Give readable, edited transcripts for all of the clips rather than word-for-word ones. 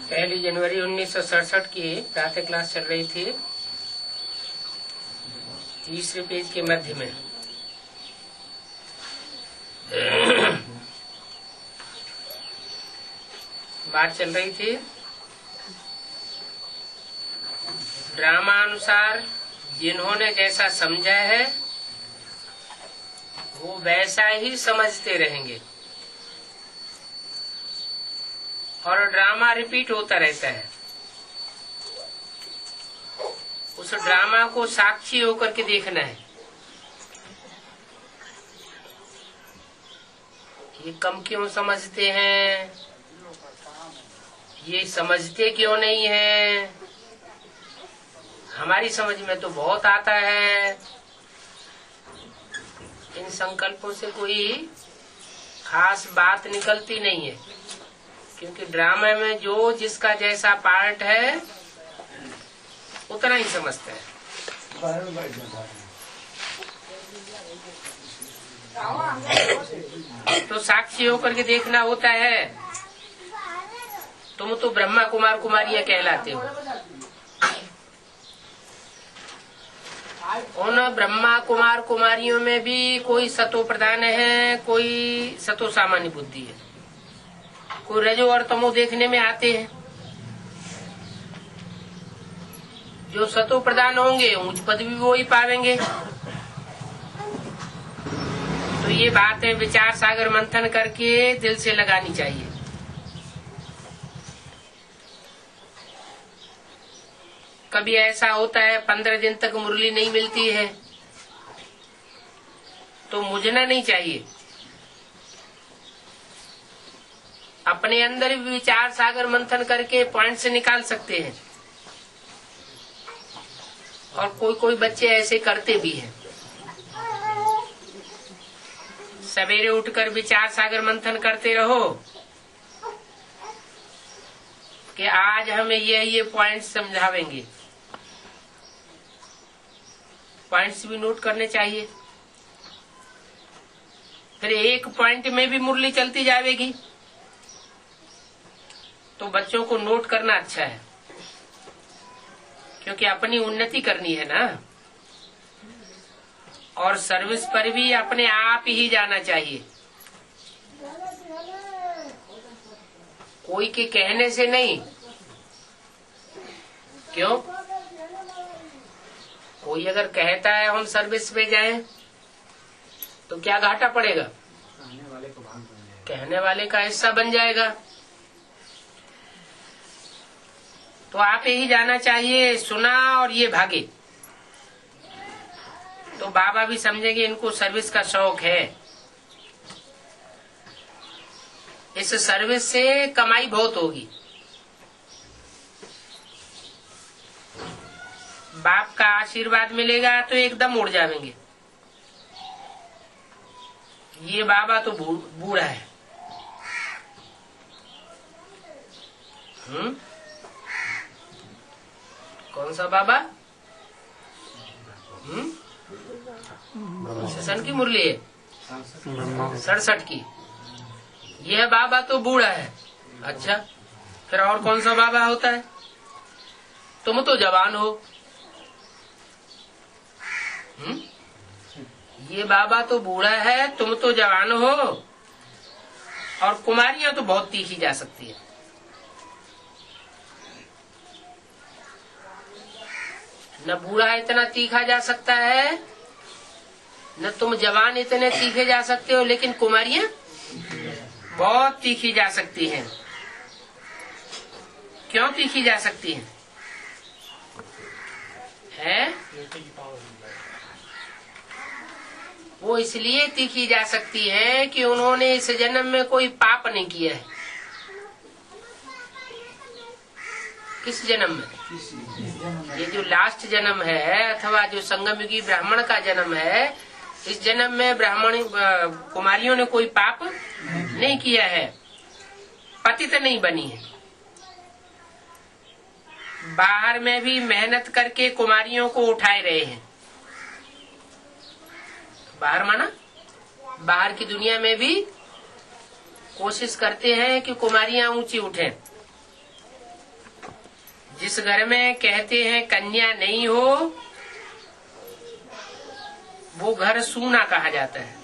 पहली जनवरी 1967 की प्रातः क्लास चल रही थी। तीसरे पेज के मध्य में बात चल रही थी, ड्रामा अनुसार जिन्होंने जैसा समझा है वो वैसा ही समझते रहेंगे और ड्रामा रिपीट होता रहता है। उस ड्रामा को साक्षी होकर के देखना है। ये कम क्यों समझते हैं, ये समझते क्यों नहीं है, हमारी समझ में तो बहुत आता है। इन संकल्पों से कोई खास बात निकलती नहीं है, क्योंकि ड्रामा में जो जिसका जैसा पार्ट है उतना ही समझता है। तो साक्षी होकर के देखना होता है। तुम तो ब्रह्मा कुमार कुमारियां कहलाते हो। उन ब्रह्मा कुमार कुमारियों में भी कोई सतो प्रधान है, कोई सतो सामान्य बुद्धि है, कोई रजो और तमो देखने में आते हैं। जो सतो प्रधान होंगे उच्च पद भी वो ही पावेंगे। तो ये बातें विचार सागर मंथन करके दिल से लगानी चाहिए। कभी ऐसा होता है 15 दिन तक मुरली नहीं मिलती है तो मुझना नहीं चाहिए। अपने अंदर भी विचार सागर मंथन करके पॉइंट से निकाल सकते हैं। और कोई कोई बच्चे ऐसे करते भी हैं। सवेरे उठकर विचार सागर मंथन करते रहो कि आज हमें ये पॉइंट समझावेंगे। पॉइंट्स भी नोट करने चाहिए। फिर एक पॉइंट में भी मुरली चलती जाएगी तो बच्चों को नोट करना अच्छा है, क्योंकि अपनी उन्नति करनी है ना। और सर्विस पर भी अपने आप ही जाना चाहिए, कोई के कहने से नहीं। क्यों? कोई अगर कहता है हम सर्विस पे जाएं तो क्या घाटा पड़ेगा? कहने वाले का हिस्सा बन जाएगा। तो आप ही जाना चाहिए। सुना और ये भागे तो बाबा भी समझेंगे इनको सर्विस का शौक है। इस सर्विस से कमाई बहुत होगी। बाप का आशीर्वाद मिलेगा तो एकदम उड़ जाएंगे। ये बाबा तो बूढ़ा है। कौन सा बाबा? सेशन की मुरली है 67 की। यह बाबा तो बूढ़ा है। अच्छा, फिर और कौन सा बाबा होता है? तुम तो जवान हो। ये बाबा तो बूढ़ा है, तुम तो जवान हो। और कुमारियां तो बहुत तीखी जा सकती है। न बूढ़ा इतना तीखा जा सकता है, न तुम जवान इतने तीखे जा सकते हो, लेकिन कुमारियां बहुत तीखी जा सकती हैं। क्यों तीखी जा सकती हैं? वो इसलिए तीखी जा सकती है कि उन्होंने इस जन्म में कोई पाप नहीं किया है। किस जन्म में? ये जो लास्ट जन्म है अथवा जो संगम युगी ब्राह्मण का जन्म है, इस जन्म में ब्राह्मण कुमारियों ने कोई पाप नहीं किया है, पतित नहीं बनी है। बाहर में भी मेहनत करके कुमारियों को उठाए रहे हैं। बाहर माना बाहर की दुनिया में भी कोशिश करते हैं कि कुमारियां ऊंची उठें। जिस घर में कहते हैं कन्या नहीं हो, वो घर सूना कहा जाता है।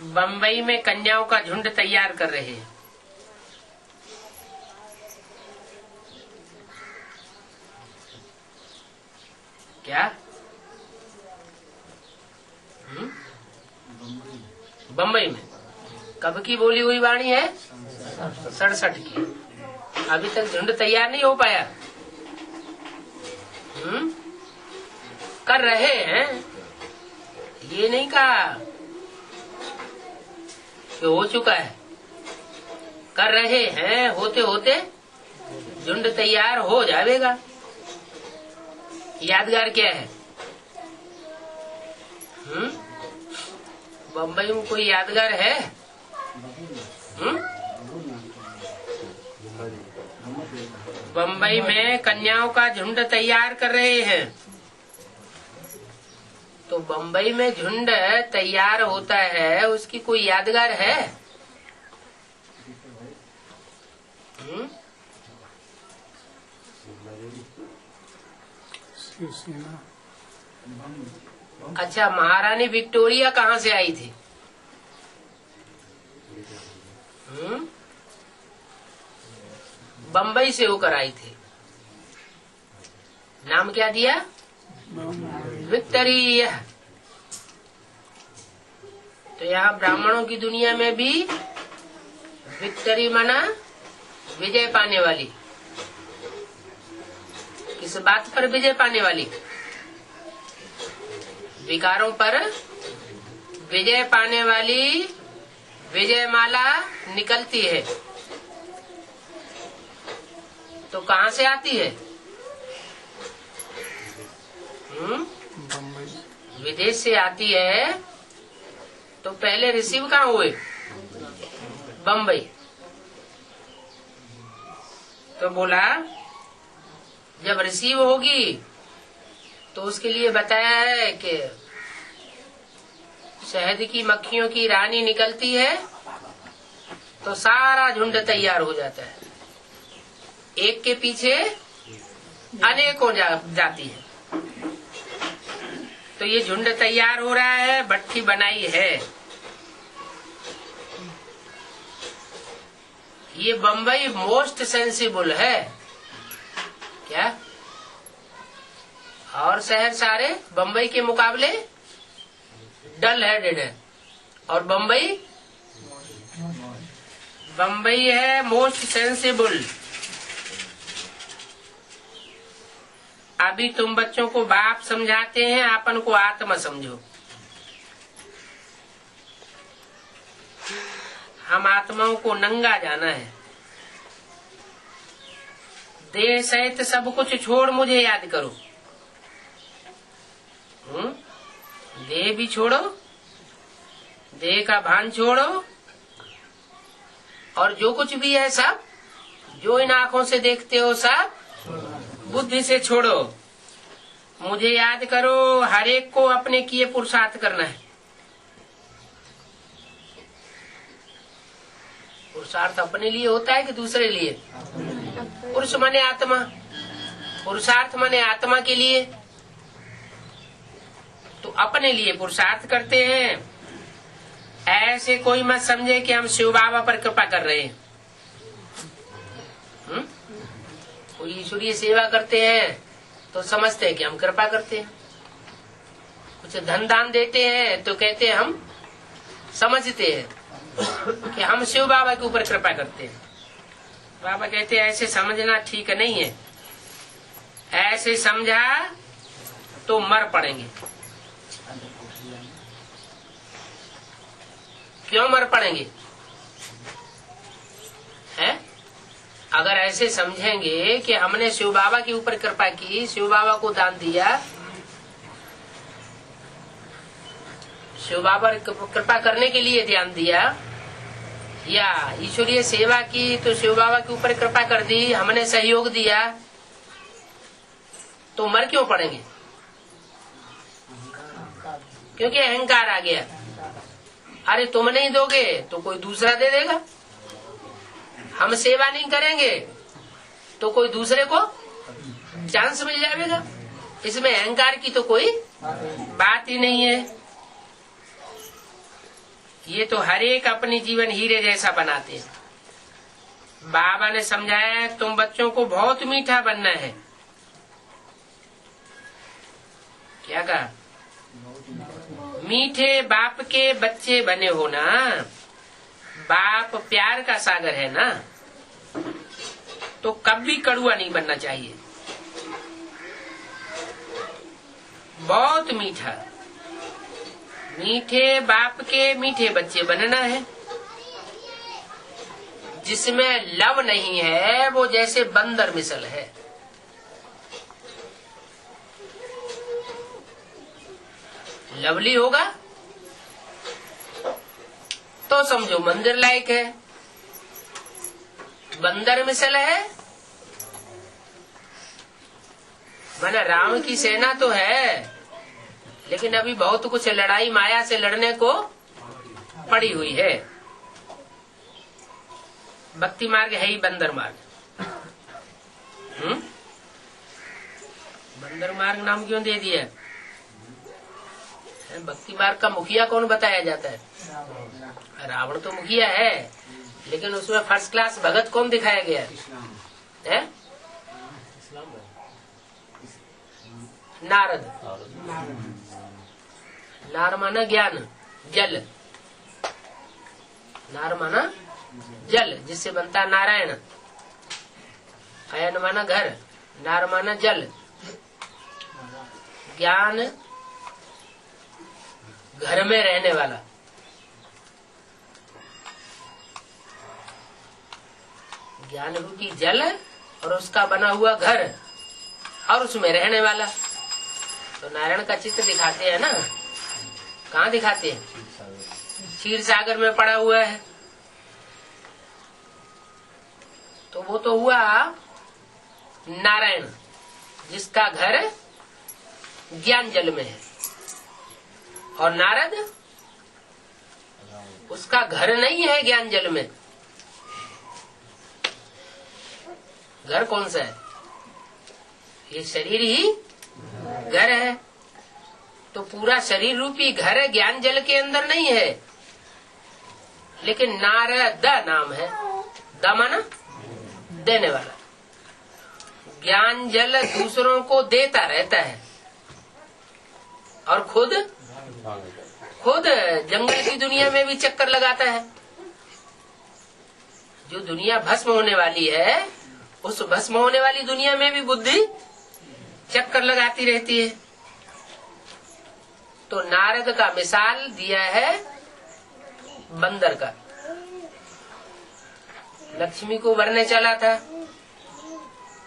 बंबई में कन्याओं का झुंड तैयार कर रहे हैं। क्या? बंबई में कब की बोली हुई वाणी है? 67 की। अभी तक झुंड तैयार नहीं हो पाया। कर रहे हैं, ये नहीं कहा कि हो चुका है। कर रहे हैं, होते होते झुंड तैयार हो जाएगा। यादगार क्या है? बंबई में कोई यादगार है? बंबई में कन्याओं का झुंड तैयार कर रहे हैं। तो बंबई में झुंड तैयार होता है, उसकी कोई यादगार है? अच्छा, महारानी विक्टोरिया कहाँ से आई थी? बंबई से होकर आई थी। नाम क्या दिया? विक्टोरिया। तो यहाँ ब्राह्मणों की दुनिया में भी विक्टरी माना विजय पाने वाली। किस बात पर विजय पाने वाली? विकारों पर विजय पाने वाली विजय माला निकलती है। तो कहाँ से आती है? विदेश से आती है। तो पहले रिसीव कहाँ हुए? बंबई। तो बोला जब रिसीव होगी तो उसके लिए बताया है कि शहद की मक्खियों की रानी निकलती है तो सारा झुंड तैयार हो जाता है। एक के पीछे अनेकों जाती है। तो ये झुंड तैयार हो रहा है, भट्टी बनाई है। ये बंबई मोस्ट सेंसिबल है क्या? और शहर सारे बंबई के मुकाबले डल हेडेड है। और बंबई है मोस्ट सेंसिबल। अभी तुम बच्चों को बाप समझाते हैं, अपन को आत्मा समझो। हम आत्माओं को नंगा जाना है। देह सहित सब कुछ छोड़ मुझे याद करो। देह भी छोड़ो, देह का भान छोड़ो, और जो कुछ भी है सब, जो इन आंखों से देखते हो सब बुद्धि से छोड़ो। मुझे याद करो। हर एक को अपने किए पुरुषार्थ करना है। पुरुषार्थ अपने लिए होता है कि दूसरे लिए? पुरुष माने आत्मा, पुरुषार्थ माने आत्मा के लिए। तो अपने लिए पुरुषार्थ करते हैं। ऐसे कोई मत समझे कि हम शिव बाबा पर कृपा कर रहे हैं। कोई ईश्वरीय सेवा करते हैं तो समझते हैं कि हम कृपा करते हैं। कुछ धन दान देते हैं तो कहते हैं, हम समझते हैं कि हम शिव बाबा के ऊपर कृपा करते हैं। बाबा कहते हैं ऐसे समझना ठीक नहीं है। ऐसे समझा तो मर पड़ेंगे। क्यों मर पड़ेंगे? है? अगर ऐसे समझेंगे कि हमने शिव बाबा के ऊपर कृपा की, शिव बाबा को दान दिया, शिव बाबा कृपा करने के लिए ध्यान दिया, या ईश्वरीय सेवा की तो शिव बाबा के ऊपर कृपा कर दी, हमने सहयोग दिया, तो मर क्यों पड़ेंगे? क्योंकि अहंकार आ गया। अरे तुम नहीं दोगे तो कोई दूसरा दे देगा, हम सेवा नहीं करेंगे तो कोई दूसरे को चांस मिल जाएगा। इसमें अहंकार की तो कोई बात ही नहीं है। ये तो हर एक अपनी जीवन हीरे जैसा बनाते हैं। बाबा ने समझाया है तुम बच्चों को बहुत मीठा बनना है। क्या कहा? मीठे बाप के बच्चे बने हो ना। बाप प्यार का सागर है ना, तो कभी कड़ुआ नहीं बनना चाहिए। बहुत मीठा, मीठे बाप के मीठे बच्चे बनना है। जिसमें लव नहीं है वो जैसे बंदर मिसल है। लवली होगा तो समझो मंदिर लायक है। बंदर मिसल है माना राम की सेना तो है, लेकिन अभी बहुत कुछ लड़ाई माया से लड़ने को पड़ी हुई है। भक्ति मार्ग है ही बंदर मार्ग। बंदर मार्ग नाम क्यों दे दिया? भक्ति मार्ग का मुखिया कौन बताया जाता है? रावण तो मुखिया है, लेकिन उसमें फर्स्ट क्लास भगत कौन दिखाया गया है? नारद। नार माना ज्ञान, जल। नार माना जल, जिससे बनता नारायण। अयन माना घर, नार माना जल। ज्ञान घर में रहने वाला। ज्ञान रूपी जल और उसका बना हुआ घर और उसमें रहने वाला। तो नारायण का चित्र दिखाते हैं ना। कहाँ दिखाते हैं? क्षीर सागर में पड़ा हुआ है। तो वो तो हुआ नारायण, जिसका घर ज्ञान जल में है। और नारद, उसका घर नहीं है ज्ञान जल में। घर कौन सा है? ये शरीर ही घर है। तो पूरा शरीर रूपी घर ज्ञान जल के अंदर नहीं है, लेकिन नारद नाम है। द माना देने वाला। ज्ञान जल दूसरों को देता रहता है और खुद जंगल की दुनिया में भी चक्कर लगाता है। जो दुनिया भस्म होने वाली है, उस भस्म होने वाली दुनिया में भी बुद्धि चक्कर लगाती रहती है। तो नारद का मिसाल दिया है बंदर का। लक्ष्मी को वरने चला था,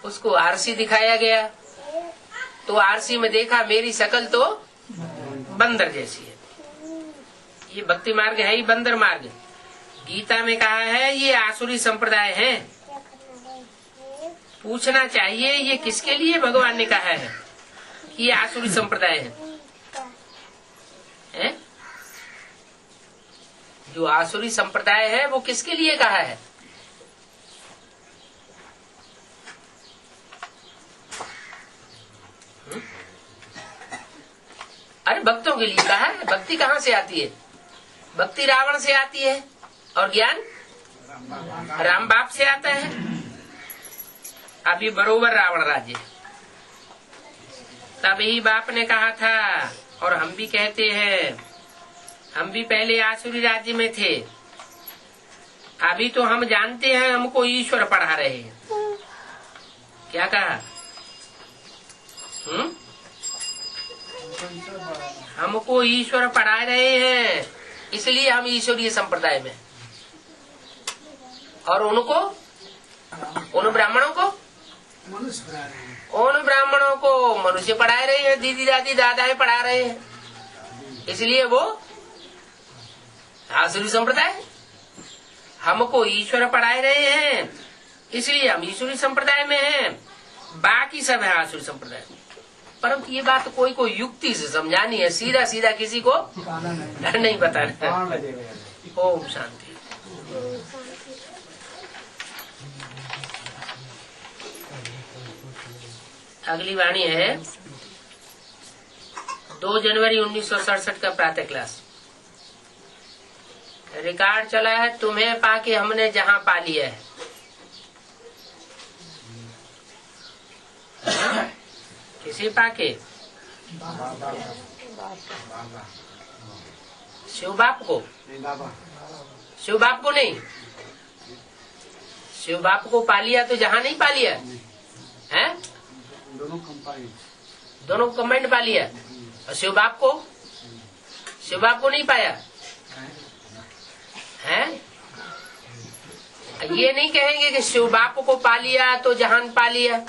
उसको आरसी दिखाया गया, तो आरसी में देखा मेरी शक्ल तो बंदर जैसी है। ये भक्ति मार्ग है ही बंदर मार्ग। गीता में कहा है ये आसुरी संप्रदाय है। पूछना चाहिए ये किसके लिए भगवान ने कहा है कि ये आसुरी संप्रदाय है? जो आसुरी संप्रदाय है वो किसके लिए कहा है? अरे भक्तों के लिए कहा है। भक्ति कहाँ से आती है? भक्ति रावण से आती है और ज्ञान राम बाप से आता है। अभी बरोबर रावण राज्य, तभी बाप ने कहा था और हम भी कहते हैं, हम भी पहले आसुरी राज्य में थे। अभी तो हम जानते हैं हमको ईश्वर पढ़ा रहे हैं। क्या कहा? हमको ईश्वर पढ़ा रहे हैं, इसलिए हम ईश्वरीय संप्रदाय में। और उनको, उन ब्राह्मणों को मनुष्य पढ़ा रहे हैं, दीदी दादी दादा पढ़ा रहे हैं, इसलिए वो आसुरी संप्रदाय। हमको ईश्वर पढ़ा रहे हैं, इसलिए हम ईश्वरी संप्रदाय में हैं। बाकी सब है आसुरी संप्रदाय। परंतु ये बात कोई को युक्ति से समझानी है, सीधा सीधा किसी को नहीं बताना। ओम शांति। अगली वाणी है 2 जनवरी 1967 का प्रातः क्लास। रिकॉर्ड चला है, तुम्हें पाके हमने जहां पा लिया है। किसी पाके? शिव बाप को? शिव बाप को नहीं, शिव बाप को पा लिया तो जहां नहीं पा लिया है, दोनों को कंबाइंड पा लिया। और शिव बाप को? शिव बाप को नहीं पाया है। ये नहीं कहेंगे कि शिव बाप को पा लिया तो जहान पा लिया,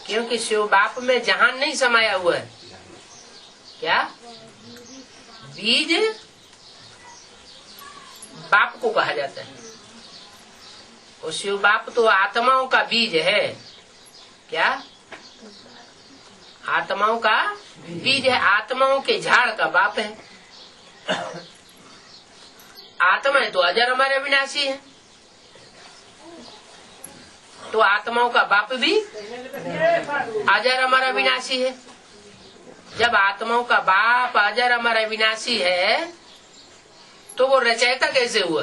क्योंकि शिव बाप में जहान नहीं समाया हुआ है। क्या? बीज बाप को कहा जाता है, और शिव बाप तो आत्माओं का बीज है। क्या? आत्माओं का बीज है, आत्माओं के झाड़ का बाप है। आत्मा है तो अजर अमर अविनाशी है, तो आत्माओं का बाप भी अजर अमर अविनाशी है। जब आत्माओं का बाप अजर अमर अविनाशी है तो वो रचयिता कैसे हुआ?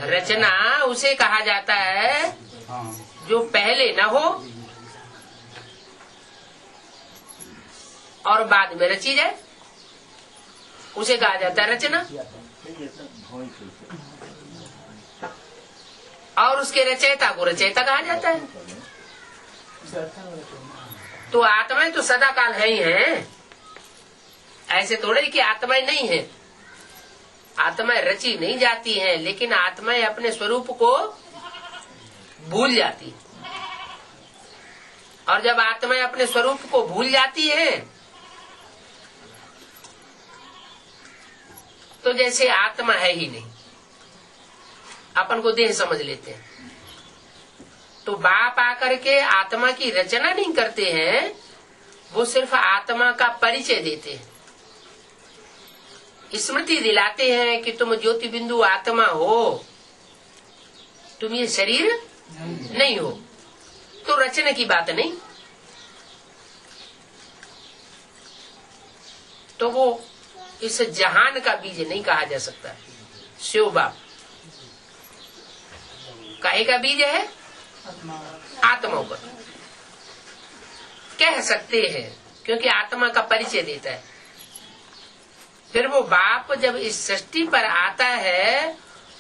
रचना उसे कहा जाता है जो पहले न हो और बाद में रची जाए, उसे कहा जाता है रचना। और उसके रचयिता को रचयिता कहा जाता है। तो आत्माएं तो सदा काल है ही हैं, ऐसे थोड़े कि आत्माएं नहीं है। आत्माएं रची नहीं जाती हैं, लेकिन आत्माएं अपने स्वरूप को भूल जाती है। और जब आत्माएं अपने स्वरूप को भूल जाती हैं तो जैसे आत्मा है ही नहीं, अपन को देह समझ लेते हैं। तो बाप आकर के आत्मा की रचना नहीं करते हैं, वो सिर्फ आत्मा का परिचय देते हैं, स्मृति दिलाते हैं कि तुम ज्योति बिंदु आत्मा हो, तुम ये शरीर नहीं हो। तो रचना की बात नहीं। तो वो इस जहान का बीज नहीं कहा जा सकता। शिव बाप काहे का बीज है? आत्माओं का कह सकते हैं, क्योंकि आत्मा का परिचय देता है। फिर वो बाप जब इस सृष्टि पर आता है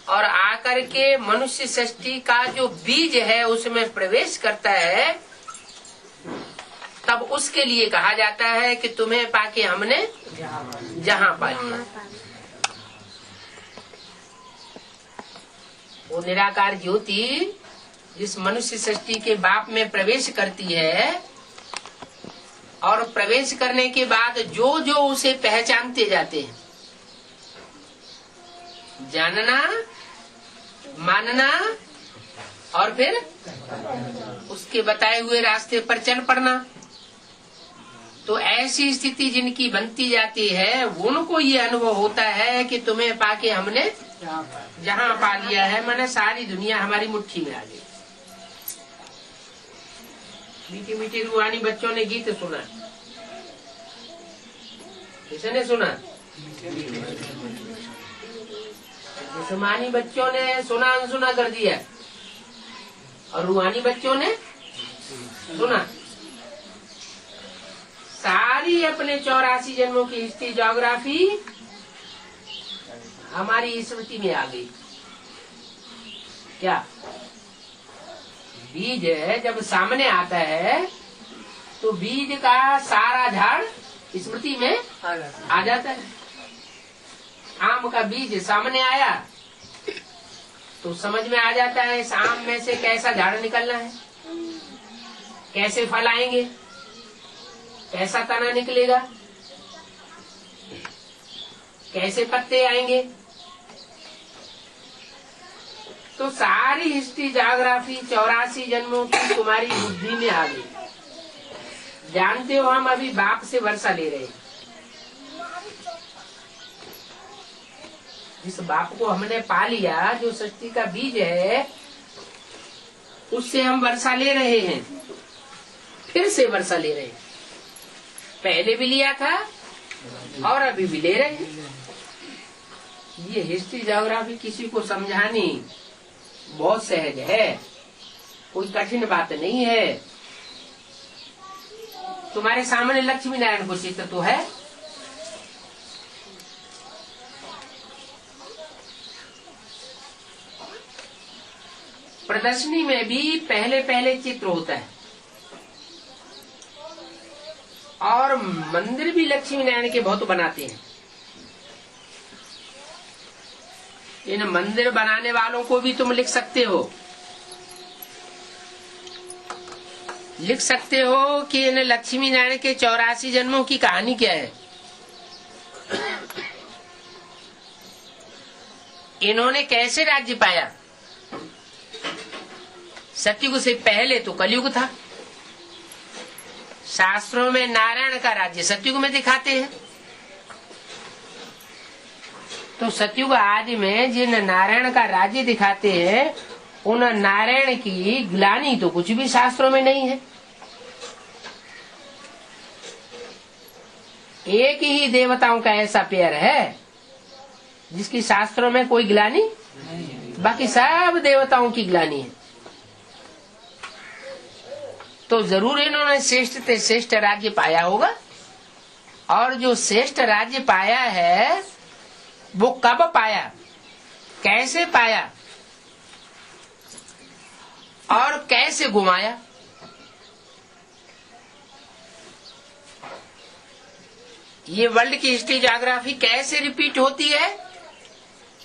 और आकर के मनुष्य सृष्टि का जो बीज है उसमें प्रवेश करता है, तब उसके लिए कहा जाता है कि तुम्हें पाके हमने जहां पा लिया। वो निराकार ज्योति जिस मनुष्य सृष्टि के बाप में प्रवेश करती है, और प्रवेश करने के बाद जो जो उसे पहचानते जाते हैं, जानना, मानना और फिर उसके बताए हुए रास्ते पर चल पड़ना, तो ऐसी स्थिति जिनकी बनती जाती है उनको ये अनुभव होता है कि तुम्हें पाके हमने जहां पा लिया है, माने सारी दुनिया हमारी मुट्ठी में आ गई। मीठी मीठी रूहानी बच्चों ने गीत सुना, किसने सुना? जिस्मानी बच्चों ने सुना अनसुना कर दिया, और रूहानी बच्चों ने सुना। सारी अपने 84 जन्मों की हिस्ट्री ज्योग्राफी हमारी स्मृति में आ गई। क्या? बीज जब सामने आता है तो बीज का सारा झाड़ स्मृति में आ जाता है। आम का बीज सामने आया तो समझ में आ जाता है इस आम में से कैसा झाड़ निकलना है, कैसे फल आएंगे, कैसा तना निकलेगा, कैसे पत्ते आएंगे। तो सारी हिस्ट्री ज्योग्राफी 84 जन्मों की तुम्हारी बुद्धि में आ गई। जानते हो हम अभी बाप से वर्षा ले रहे हैं। जिस बाप को हमने पा लिया, जो सृष्टि का बीज है, उससे हम वर्षा ले रहे हैं, फिर से वर्षा ले रहे हैं। पहले भी लिया था और अभी भी ले रहे हैं। ये हिस्ट्री ज्योग्राफी किसी को समझानी बहुत सहज है, कोई कठिन बात नहीं है। तुम्हारे सामने लक्ष्मी नारायण को चित्र तो है, प्रदर्शनी में भी पहले पहले चित्र होता है, और मंदिर भी लक्ष्मी नारायण के बहुत बनाते हैं। इन मंदिर बनाने वालों को भी तुम लिख सकते हो कि इन लक्ष्मी नारायण के 84 जन्मों की कहानी क्या है। इन्होंने कैसे राज्य पाया। सतयुग से पहले तो कलयुग था। शास्त्रों में नारायण का राज्य सतयुग में दिखाते हैं, तो सतयुग आदि में जिन नारायण का राज्य दिखाते हैं, उन नारायण की ग्लानि तो कुछ भी शास्त्रों में नहीं है। एक ही देवताओं का ऐसा पेयर है जिसकी शास्त्रों में कोई ग्लानि, बाकी सब देवताओं की ग्लानि है। तो जरूर इन्होंने श्रेष्ठ से श्रेष्ठ राज्य पाया होगा, और जो श्रेष्ठ राज्य पाया है वो कब पाया, कैसे पाया और कैसे घुमाया। ये वर्ल्ड की हिस्ट्री ज्योग्राफी कैसे रिपीट होती है,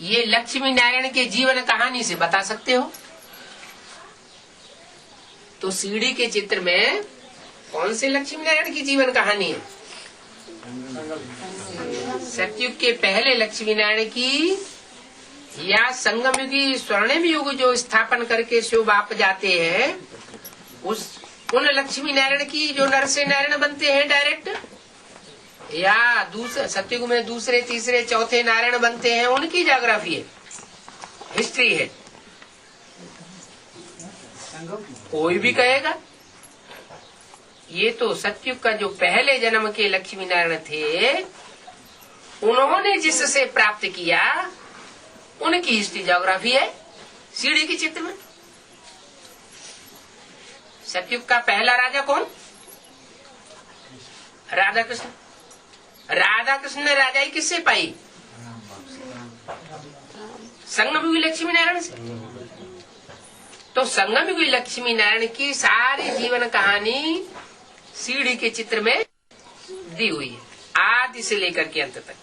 ये लक्ष्मी नारायण के जीवन कहानी से बता सकते हो। तो सीढ़ी के चित्र में कौन से लक्ष्मी नारायण की जीवन कहानी है। सतयुग के पहले लक्ष्मी नारायण की, या संगम युगी स्वर्णिम युग जो स्थापन करके शिव बाप जाते हैं, उन लक्ष्मी नारायण की जो नर से नारायण बनते हैं डायरेक्ट, या दूसरे सतयुग में दूसरे तीसरे चौथे नारायण बनते हैं, उनकी ज्योग्राफी है, हिस्ट्री है। कोई भी कहेगा ये तो सतयुग का जो पहले जन्म के लक्ष्मी नारायण थे, उन्होंने जिससे प्राप्त किया, उनकी हिस्ट्री ज्योग्राफी है सीढ़ी के चित्र में। सतयुग का पहला राजा कौन? राधा कृष्ण। राधा कृष्ण ने राजाई किससे पाई? संगम युगी लक्ष्मी नारायण से। तो संगम युगी लक्ष्मी नारायण की सारी जीवन कहानी सीढ़ी के चित्र में दी हुई है, आदि से लेकर के अंत तक।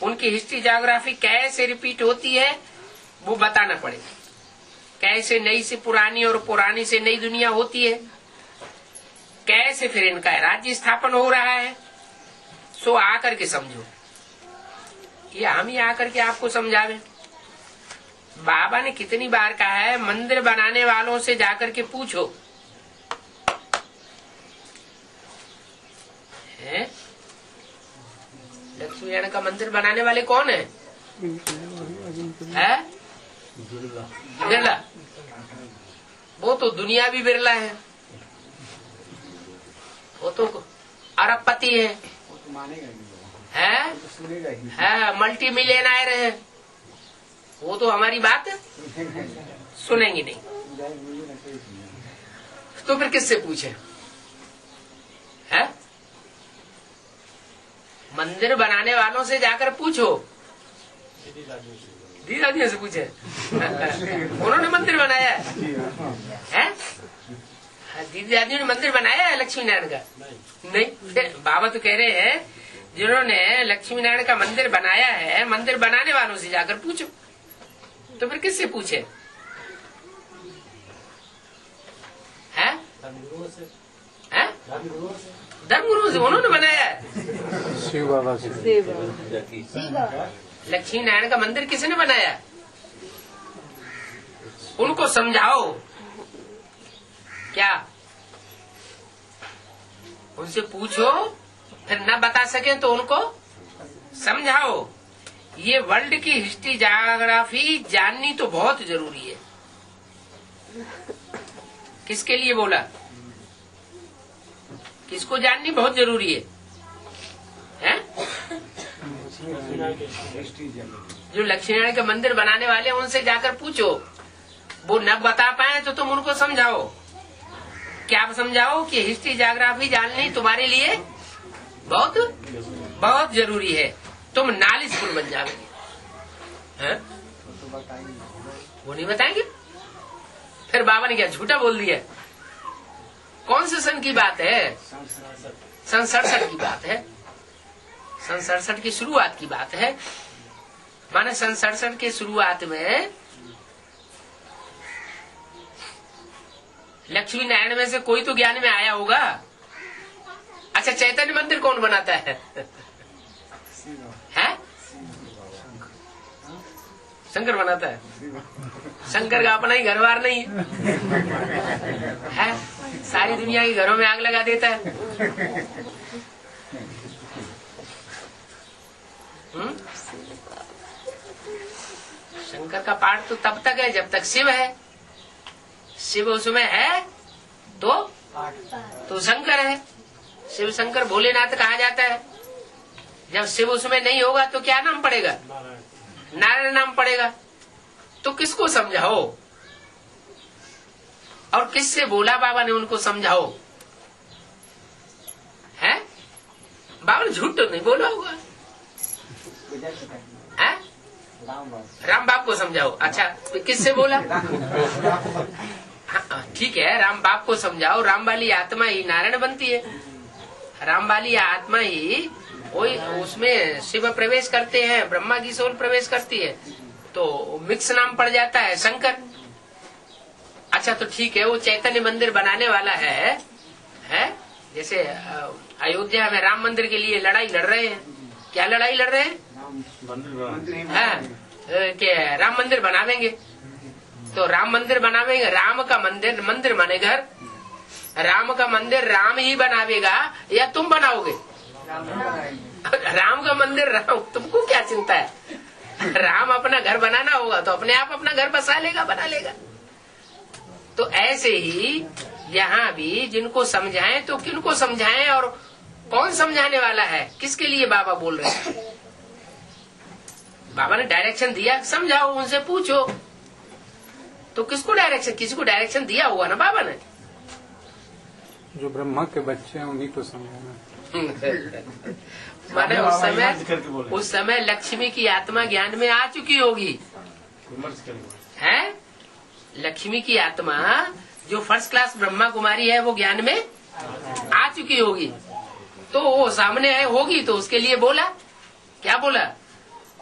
उनकी हिस्ट्री ज्योग्राफी कैसे रिपीट होती है वो बताना पड़ेगा। कैसे नई से पुरानी और पुरानी से नई दुनिया होती है, कैसे फिर इनका राज्य स्थापन हो रहा है, सो आकर के समझो। ये हम ही आकर के आपको समझावे। बाबा ने कितनी बार कहा है, मंदिर बनाने वालों से जाकर के पूछो। लक्ष्मी नारायण का मंदिर बनाने वाले कौन है? बिरला। वो तो दुनिया भी बिरला है, वो तो अरबपति है, मल्टी मिलियनर है। वो तो हमारी बात सुनेंगे नहीं, तो फिर किससे पूछे? है मंदिर बनाने वालों से जाकर पूछो। दीदी दादियों से पूछे उन्होंने मंदिर बनाया है? दीदी दादियों ने मंदिर बनाया है लक्ष्मी नारायण का? नहीं। बाबा तो कह रहे हैं जिन्होंने लक्ष्मी नारायण का मंदिर बनाया है, मंदिर बनाने वालों से जाकर पूछो। तो फिर किससे पूछे? हैं? धर्मगुरुओं से। उन्होंने बनाया है शिव बाबा से। लक्ष्मी नारायण का मंदिर किसने बनाया? उनको समझाओ। क्या उनसे पूछो, फिर न बता सके तो उनको समझाओ। ये वर्ल्ड की हिस्ट्री ज्योग्राफी जाननी तो बहुत जरूरी है। किसके लिए बोला? किसको जाननी बहुत जरूरी है? हैं? जो लक्ष्मीनारायण का मंदिर बनाने वाले उनसे जाकर पूछो, वो न बता पाए तो तुम उनको समझाओ। क्या समझाओ कि हिस्ट्री ज्योग्राफी जाननी तुम्हारे लिए बहुत बहुत जरूरी है, तुम नॉलेजफुल बन जाओगे। वो नहीं बताएंगे? फिर बाबा ने क्या झूठा बोल दिया? कौन से सन की बात है? सन 67 की बात है। सन 67 की शुरुआत की बात है। माने सन 67 के शुरुआत में लक्ष्मी नारायण में से कोई तो ज्ञान में आया होगा। अच्छा, चैतन्य मंदिर कौन बनाता है? हैं? शंकर बनाता है। शंकर का अपना ही घर बार नहीं है, सारी दुनिया के घरों में आग लगा देता है। शंकर का पाठ तो तब तक है जब तक शिव है। शिव उसमें है तो शंकर है। शिव शंकर भोलेनाथ कहा जाता है। जब शिव उसमें नहीं होगा तो क्या नाम पड़ेगा? नारायण नाम पड़ेगा। तो किसको समझाओ? और किससे बोला बाबा ने उनको समझाओ? है? बाबा ने झूठ तो नहीं बोला होगा। है? राम बाप को समझाओ। अच्छा, किससे बोला? हाँ, ठीक है, राम बाप को समझाओ। राम वाली आत्मा ही नारायण बनती है। राम वाली आत्मा ही वही, उसमें शिव प्रवेश करते हैं, ब्रह्मा की सोल प्रवेश करती है, तो मिक्स नाम पड़ जाता है शंकर। अच्छा, तो ठीक है, वो चैतन्य मंदिर बनाने वाला है? जैसे अयोध्या में राम मंदिर के लिए लड़ाई लड़ रहे हैं। क्या लड़ाई लड़ रहे हैं? कि राम मंदिर बनावेंगे। तो राम मंदिर बनावेंगे, राम का मंदिर माने घर। राम का मंदिर राम ही बनावेगा या तुम बनाओगे? राम का मंदिर राम, तुमको क्या चिंता है? राम अपना घर बनाना होगा तो अपने आप अपना घर बसा लेगा, बना लेगा। तो ऐसे ही यहाँ भी जिनको समझाएं तो किनको समझाएं और कौन समझाने वाला है? किसके लिए बाबा बोल रहे हैं? बाबा ने डायरेक्शन दिया, समझाओ, उनसे पूछो। तो किसको डायरेक्शन? किसी को डायरेक्शन दिया हुआ ना बाबा ने। जो ब्रह्मा के बच्चे हैं उन्हीं को समझाना। माने उस समय लक्ष्मी की आत्मा ज्ञान में आ चुकी होगी। है? लक्ष्मी की आत्मा जो फर्स्ट क्लास ब्रह्मा कुमारी है वो ज्ञान में आ चुकी होगी। तो वो सामने है होगी तो उसके लिए बोला, क्या बोला?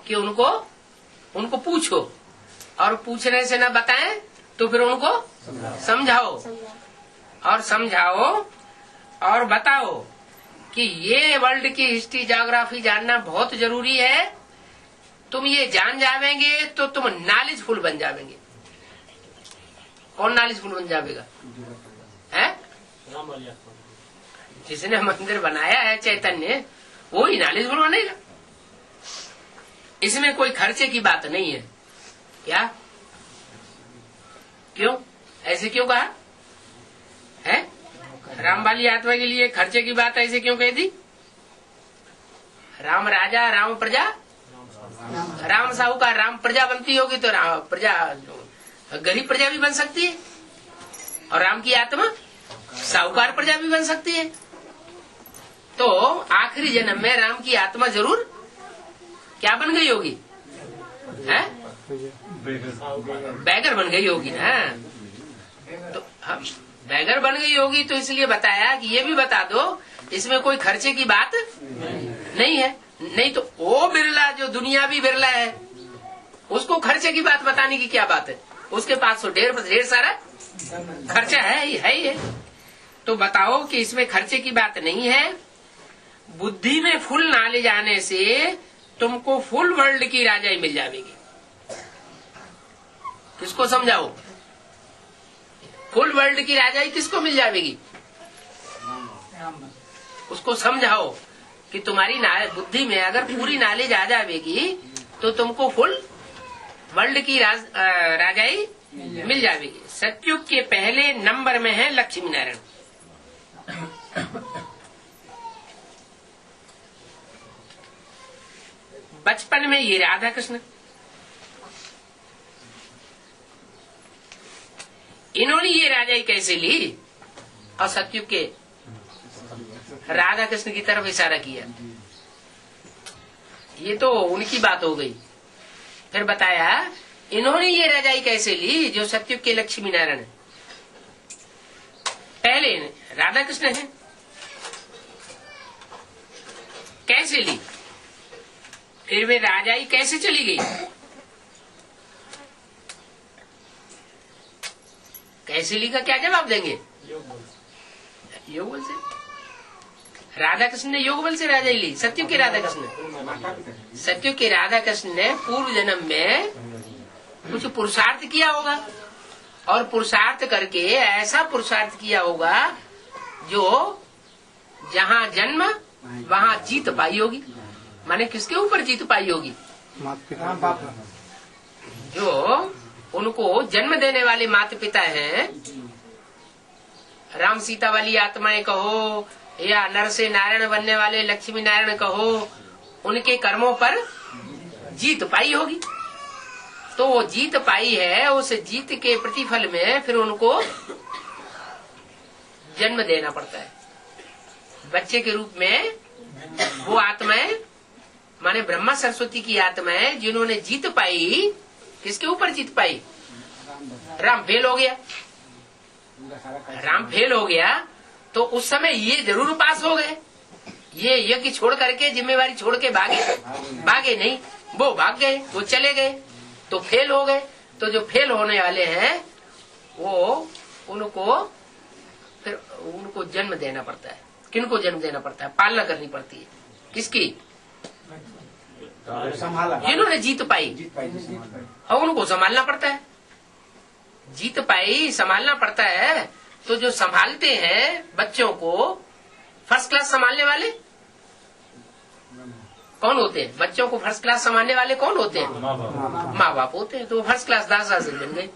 कि उनको पूछो, और पूछने से न बताएं तो फिर उनको समझाओ और बताओ कि ये वर्ल्ड की हिस्ट्री ज्योग्राफी जानना बहुत जरूरी है। तुम ये जान जावेंगे तो तुम नॉलेजफुल बन जावेंगे। कौन नॉलेजफुल बन जाएगा? है? जिसने मंदिर बनाया है चैतन्य, वो ही नॉलेजफुल बनेगा। इसमें कोई खर्चे की बात नहीं है। क्या? क्यों? ऐसे क्यों कहा है? राम वाली आत्मा के लिए खर्चे की बात ऐसे क्यों कह दी? राम राजा, राम प्रजा, राम साहूकार। राम प्रजा बनती होगी तो राम प्रजा, गरीब प्रजा भी बन सकती है, और राम की आत्मा साहूकार प्रजा भी बन सकती है। तो आखिरी जन्म में राम की आत्मा जरूर क्या बन गई होगी? है? बैगर बन गई होगी ना। तो हम बैगर बन गई होगी तो इसलिए बताया कि ये भी बता दो इसमें कोई खर्चे की बात नहीं है। नहीं तो वो बिरला जो दुनियावी बिरला है उसको खर्चे की बात बताने की क्या बात है? उसके पास तो ढेर सारा खर्चा है ही है। तो बताओ कि इसमें खर्चे की बात नहीं है। बुद्धि में फुल नॉलेज आने से तुमको फुल वर्ल्ड की राजाई मिल जाएगी। किसको समझाओ? फुल वर्ल्ड की राजाई किसको मिल जाएगी? उसको समझाओ कि तुम्हारी बुद्धि में अगर पूरी नॉलेज आ जाएगी तो तुमको फुल वर्ल्ड की राजाई मिल जाएगी। सतयुग के पहले नंबर में है लक्ष्मी नारायण। बचपन में ये राधा कृष्ण, इन्होंने ये राजाई कैसे ली और सतयुग के राधा कृष्ण की तरफ इशारा किया। ये तो उनकी बात हो गई। फिर बताया इन्होंने ये राजाई कैसे ली जो सतयुग के लक्ष्मी नारायण है। पहले राधा कृष्ण है, कैसे ली, फिर वे राजाई कैसे चली गई, कैसे ली का क्या जवाब देंगे? योग बल से। राधा कृष्ण ने योग बल से राजाई ली। सतयुग के राधा कृष्ण, सतयुग के राधा कृष्ण ने पूर्व जन्म में कुछ पुरुषार्थ किया होगा और पुरुषार्थ करके ऐसा पुरुषार्थ किया होगा जो जहाँ जन्म वहाँ जीत पाई होगी। माने किसके ऊपर जीत पाई होगी? जो उनको जन्म देने वाले माता पिता हैं, राम सीता वाली आत्माएं कहो या नर से नारायण बनने वाले लक्ष्मी नारायण कहो, उनके कर्मों पर जीत पाई होगी। तो वो जीत पाई है, उस जीत के प्रतिफल में फिर उनको जन्म देना पड़ता है बच्चे के रूप में। वो आत्माएं माने ब्रह्मा सरस्वती की आत्माएं जिन्होंने जीत पाई, किसके ऊपर जीत पाई? राम फेल हो गया, राम फेल हो गया तो उस समय ये जरूर पास हो गए। ये यज्ञ छोड़ करके, जिम्मेवारी छोड़ के भागे नहीं, वो भाग गए, वो चले गए तो फेल हो गए। तो जो फेल होने वाले हैं वो उनको जन्म देना पड़ता है। किनको जन्म देना पड़ता है? पालना करनी पड़ती है। किसकी? जिन्होंने जीत पाई और उनको संभालना पड़ता है। जीत पाई संभालना पड़ता है। तो जो संभालते हैं बच्चों को, फर्स्ट क्लास संभालने वाले कौन होते हैं? बच्चों को फर्स्ट क्लास संभालने वाले कौन होते हैं? माँ बाप होते हैं। तो फर्स्ट क्लास दास दासी बन गए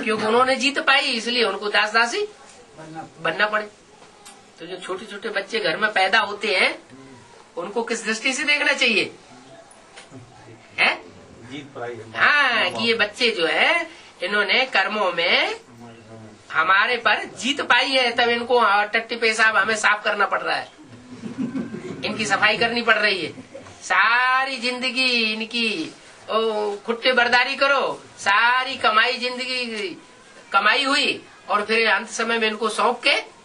क्योंकि उन्होंने जीत पाई, इसलिए उनको दास दासी बनना पड़े। तो जो छोटे छोटे बच्चे घर में पैदा होते हैं उनको किस दृष्टि से देखना चाहिए? है? हाँ, कि ये बच्चे जो है इन्होंने कर्मों में हमारे पर जीत पाई है, तब इनको टट्टी पेशाब हमें साफ करना पड़ रहा है, इनकी सफाई करनी पड़ रही है। सारी जिंदगी इनकी खुट्टे बर्दारी करो, सारी कमाई जिंदगी कमाई हुई और फिर अंत समय में इनको सौंप के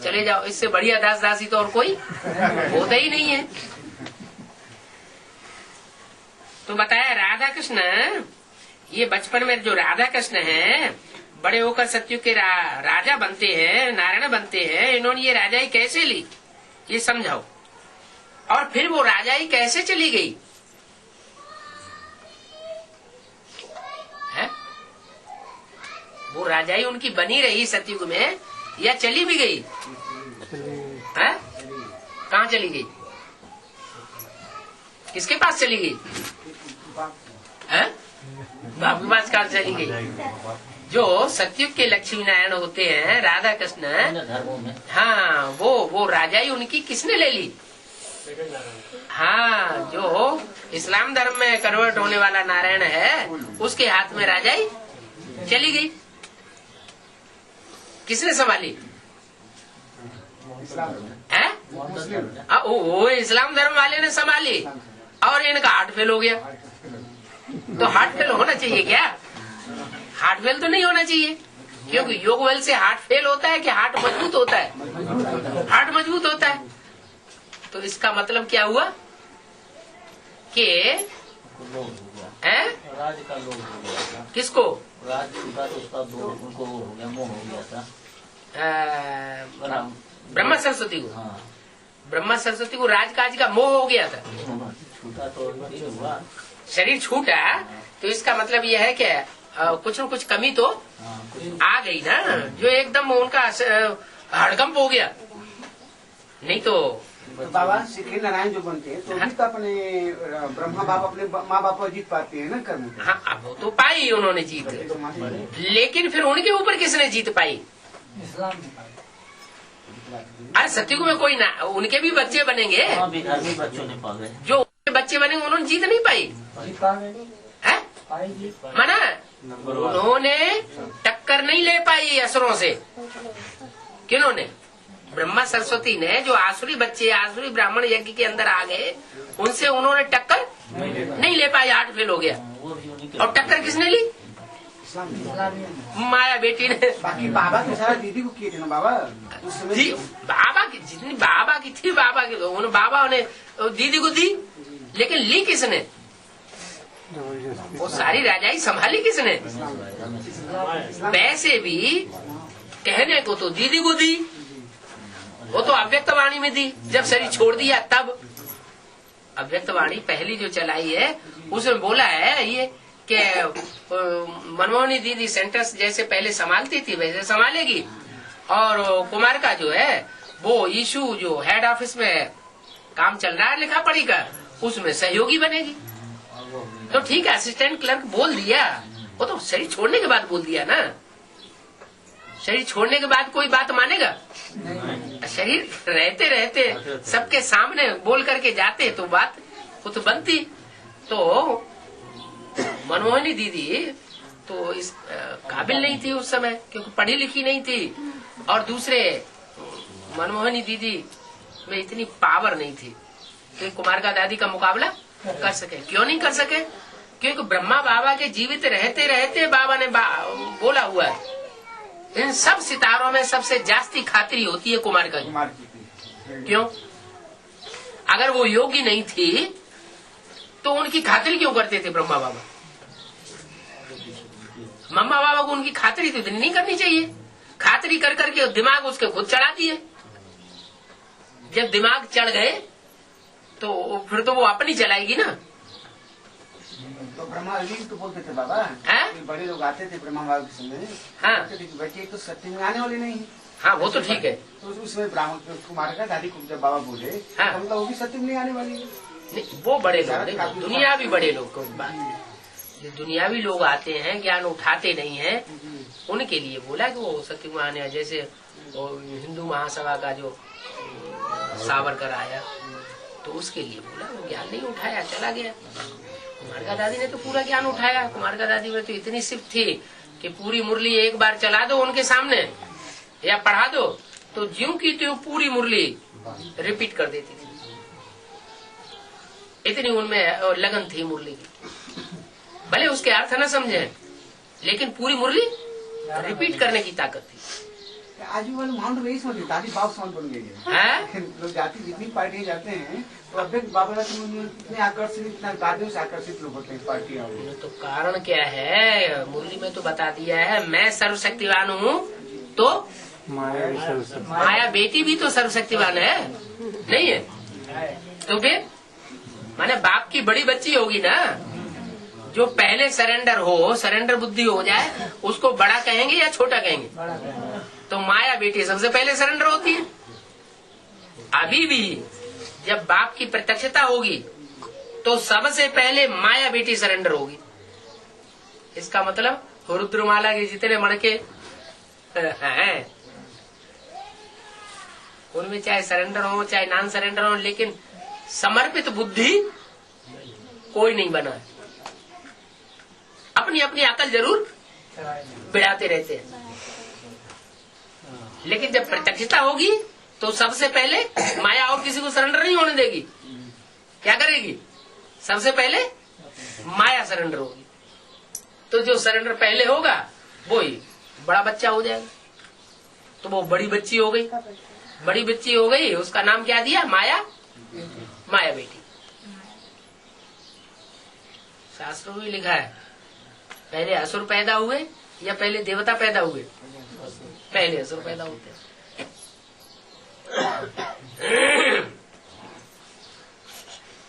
चले जाओ। इससे बढ़िया दास दासी तो और कोई होता ही नहीं है। तो बताया राधा कृष्ण, ये बचपन में जो राधा कृष्ण हैं बड़े होकर सतयुग के राजा बनते हैं, नारायण बनते हैं। इन्होंने ये राजाई कैसे ली ये समझाओ। और फिर वो राजाई कैसे चली गई है? वो राजाई उनकी बनी रही सतयुग में या चली भी गई है? कहाँ चली गई? किसके पास चली गई है? बाप के पास कहाँ चली गई? जो सतयुग के लक्ष्मी नारायण होते हैं राधा कृष्ण, हाँ वो राजाई उनकी किसने ले ली? हाँ, जो इस्लाम धर्म में कन्वर्ट होने वाला नारायण है उसके हाथ में राजाई चली गई। किसने संभाली है? वो इस्लाम धर्म वाले ने संभाली और इनका हार्ट फेल हो गया। तो हार्ट फेल होना चाहिए क्या? हार्ट फेल तो नहीं होना चाहिए, क्योंकि योग बल से हार्ट फेल होता है कि हार्ट मजबूत होता है? हार्ट मजबूत होता है। तो इसका मतलब क्या हुआ कि राज का लोभ हो गया था। किसको? राज का उसका उनको हो गया, मोह हो गया था। ब्रह्मा सरस्वती को। हाँ, ब्रह्मा सरस्वती को राजकाज का मोह हो गया था। छूटा तो हुआ, शरीर छूटा तो इसका मतलब यह है कि कुछ न कुछ कमी तो आ गई ना, जो एकदम उनका हड़कंप हो गया। नहीं तो बाबा श्री नारायण जो बनते हैं तो भी तो अपने ब्रह्मा बाप अपने माँ बाप पर जीत पाते हैं ना कर्म के। हाँ, अब वो तो पाई उन्होंने जीत, तो माँ- लेकिन फिर उनके ऊपर किसने जीत पाई? अरे सत्युग में कोई ना, उनके भी बच्चे बनेंगे, हाँ, बिहार में बच्चों ने पाले। जो उनके बच्चे बनेंगे उन्होंने जीत नहीं पाई है? माना उन्होंने टक्कर नहीं ले पाई असुरों से। किन्होंने? ब्रह्मा सरस्वती ने, जो आसुरी बच्चे आसुरी ब्राह्मण यज्ञ के अंदर आ गए, उनसे उन्होंने टक्कर नहीं ले पाई, 8 फेल हो गया। वो भी उन्हीं के और टक्कर किसने ली? माया बेटी ने। बाकी बाबा के सारा दीदी को किए थे ना बाबा उस समय। जी, बाबा की जितनी बाबा की थी, बाबा की उन बाबा ने दीदी को दी, लेकिन ली किसने? वो सारी राजाई संभाली किसने? वैसे भी कहने को तो दीदी को दी, वो तो अव्यक्त वाणी में दी, जब शरीर छोड़ दिया तब। अव्यक्त वाणी पहली जो चलाई है उसमें बोला है ये कि मनमोहनी दीदी सेंटर्स जैसे पहले संभालती थी वैसे संभालेगी, और कुमार का जो है वो इशू जो हेड ऑफिस में काम चल रहा है लिखा पढ़ी का, उसमें सहयोगी बनेगी। तो ठीक है, असिस्टेंट क्लर्क बोल दिया, वो तो शरीर छोड़ने के बाद बोल दिया ना। शरीर छोड़ने के बाद कोई बात मानेगा? शरीर रहते रहते सबके सामने बोल करके जाते तो बात वो तो बनती। तो मनमोहनी दीदी तो इस काबिल नहीं थी उस समय, क्योंकि पढ़ी लिखी नहीं थी, और दूसरे मनमोहनी दीदी में इतनी पावर नहीं थी कि कुमार का दादी का मुकाबला कर सके। क्यों नहीं कर सके? क्योंकि ब्रह्मा बाबा के जीवित रहते रहते बाबा ने बोला हुआ है, इन सब सितारों में सबसे जास्ती खातिरी होती है कुमार का। कुमार की। क्यों? अगर वो योगी नहीं थी तो उनकी खातिरी क्यों करते थे ब्रह्मा बाबा? मम्मा बाबा को उनकी खातिरी तो नहीं करनी चाहिए। खातिरी कर करके दिमाग उसके खुद चढ़ा दिए। जब दिमाग चढ़ गए तो फिर तो वो अपनी चलाएगी ना। तो ब्रह्मा जी तो बोलते थे बाबा, कि बड़े लोग आते थे ब्रह्मा बाबा के समय। हाँ। बच्चे तो सत्य में आने वाले नहीं। हाँ, वो तो ठीक है। तो उसमें ब्राह्मण कुमार का दादी को जब बाबा बोले, हाँ। तो मतलब वो भी सत्य में नहीं आने वाली। नहीं, वो बड़े लोग नहीं, दुनियावी बड़े लोग को बात। जो दुनियावी लोग आते हैं, ज्ञान उठाते नहीं हैं, उनके लिए बोला कि वो सत्य में आने। जैसे वो हिंदू महासभा का जो सावरकर आया तो उसके लिए बोला, वो ज्ञान नहीं उठाया, चला गया। कुमार का दादी ने तो पूरा ज्ञान उठाया। कुमार का दादी में तो इतनी सिर्फ थी कि पूरी मुरली एक बार चला दो उनके सामने या पढ़ा दो तो ज्यों की त्यों पूरी मुरली रिपीट कर देती थी। इतनी उनमें लगन थी मुरली की। भले उसके अर्थ न समझे, लेकिन पूरी मुरली रिपीट करने की ताकत थी। आजू वाले माउंट में समझ दादी बाप समझ बन गई है। लोग जाति जितनी पार्टियां जाते हैं तो अब बाबा इतने आकर्षित, इतना दादियों से आकर्षित लोग होते हैं पार्टियां। तो कारण क्या है? मुरली में तो बता दिया है, मैं सर्वशक्तिवान हूँ, तो माया बेटी भी तो सर्वशक्तिवान है, नहीं है? तो फिर माने बाप की बड़ी बच्ची होगी ना, जो पहले सरेंडर हो, सरेंडर बुद्धि हो जाए, उसको बड़ा कहेंगे या छोटा कहेंगे? तो माया बेटी सबसे पहले सरेंडर होती है। अभी भी जब बाप की प्रत्यक्षता होगी तो सबसे पहले माया बेटी सरेंडर होगी। इसका मतलब रुद्रमाला के जितने मणके हैं उनमें चाहे सरेंडर हो चाहे नॉन सरेंडर हो, लेकिन समर्पित बुद्धि कोई नहीं बना है। अपनी अपनी अकल जरूर बिड़ाते रहते हैं, लेकिन जब प्रत्यक्षता होगी तो सबसे पहले माया और किसी को सरेंडर नहीं होने देगी। क्या करेगी? सबसे पहले माया सरेंडर होगी। तो जो सरेंडर पहले होगा वो ही बड़ा बच्चा हो जाएगा। तो वो बड़ी बच्ची हो गई। बड़ी बच्ची हो गई, उसका नाम क्या दिया? माया, माया बेटी। शास्त्रों में लिखा है, पहले असुर पैदा हुए या पहले देवता पैदा हुए? पहले असुर पैदा होते हैं।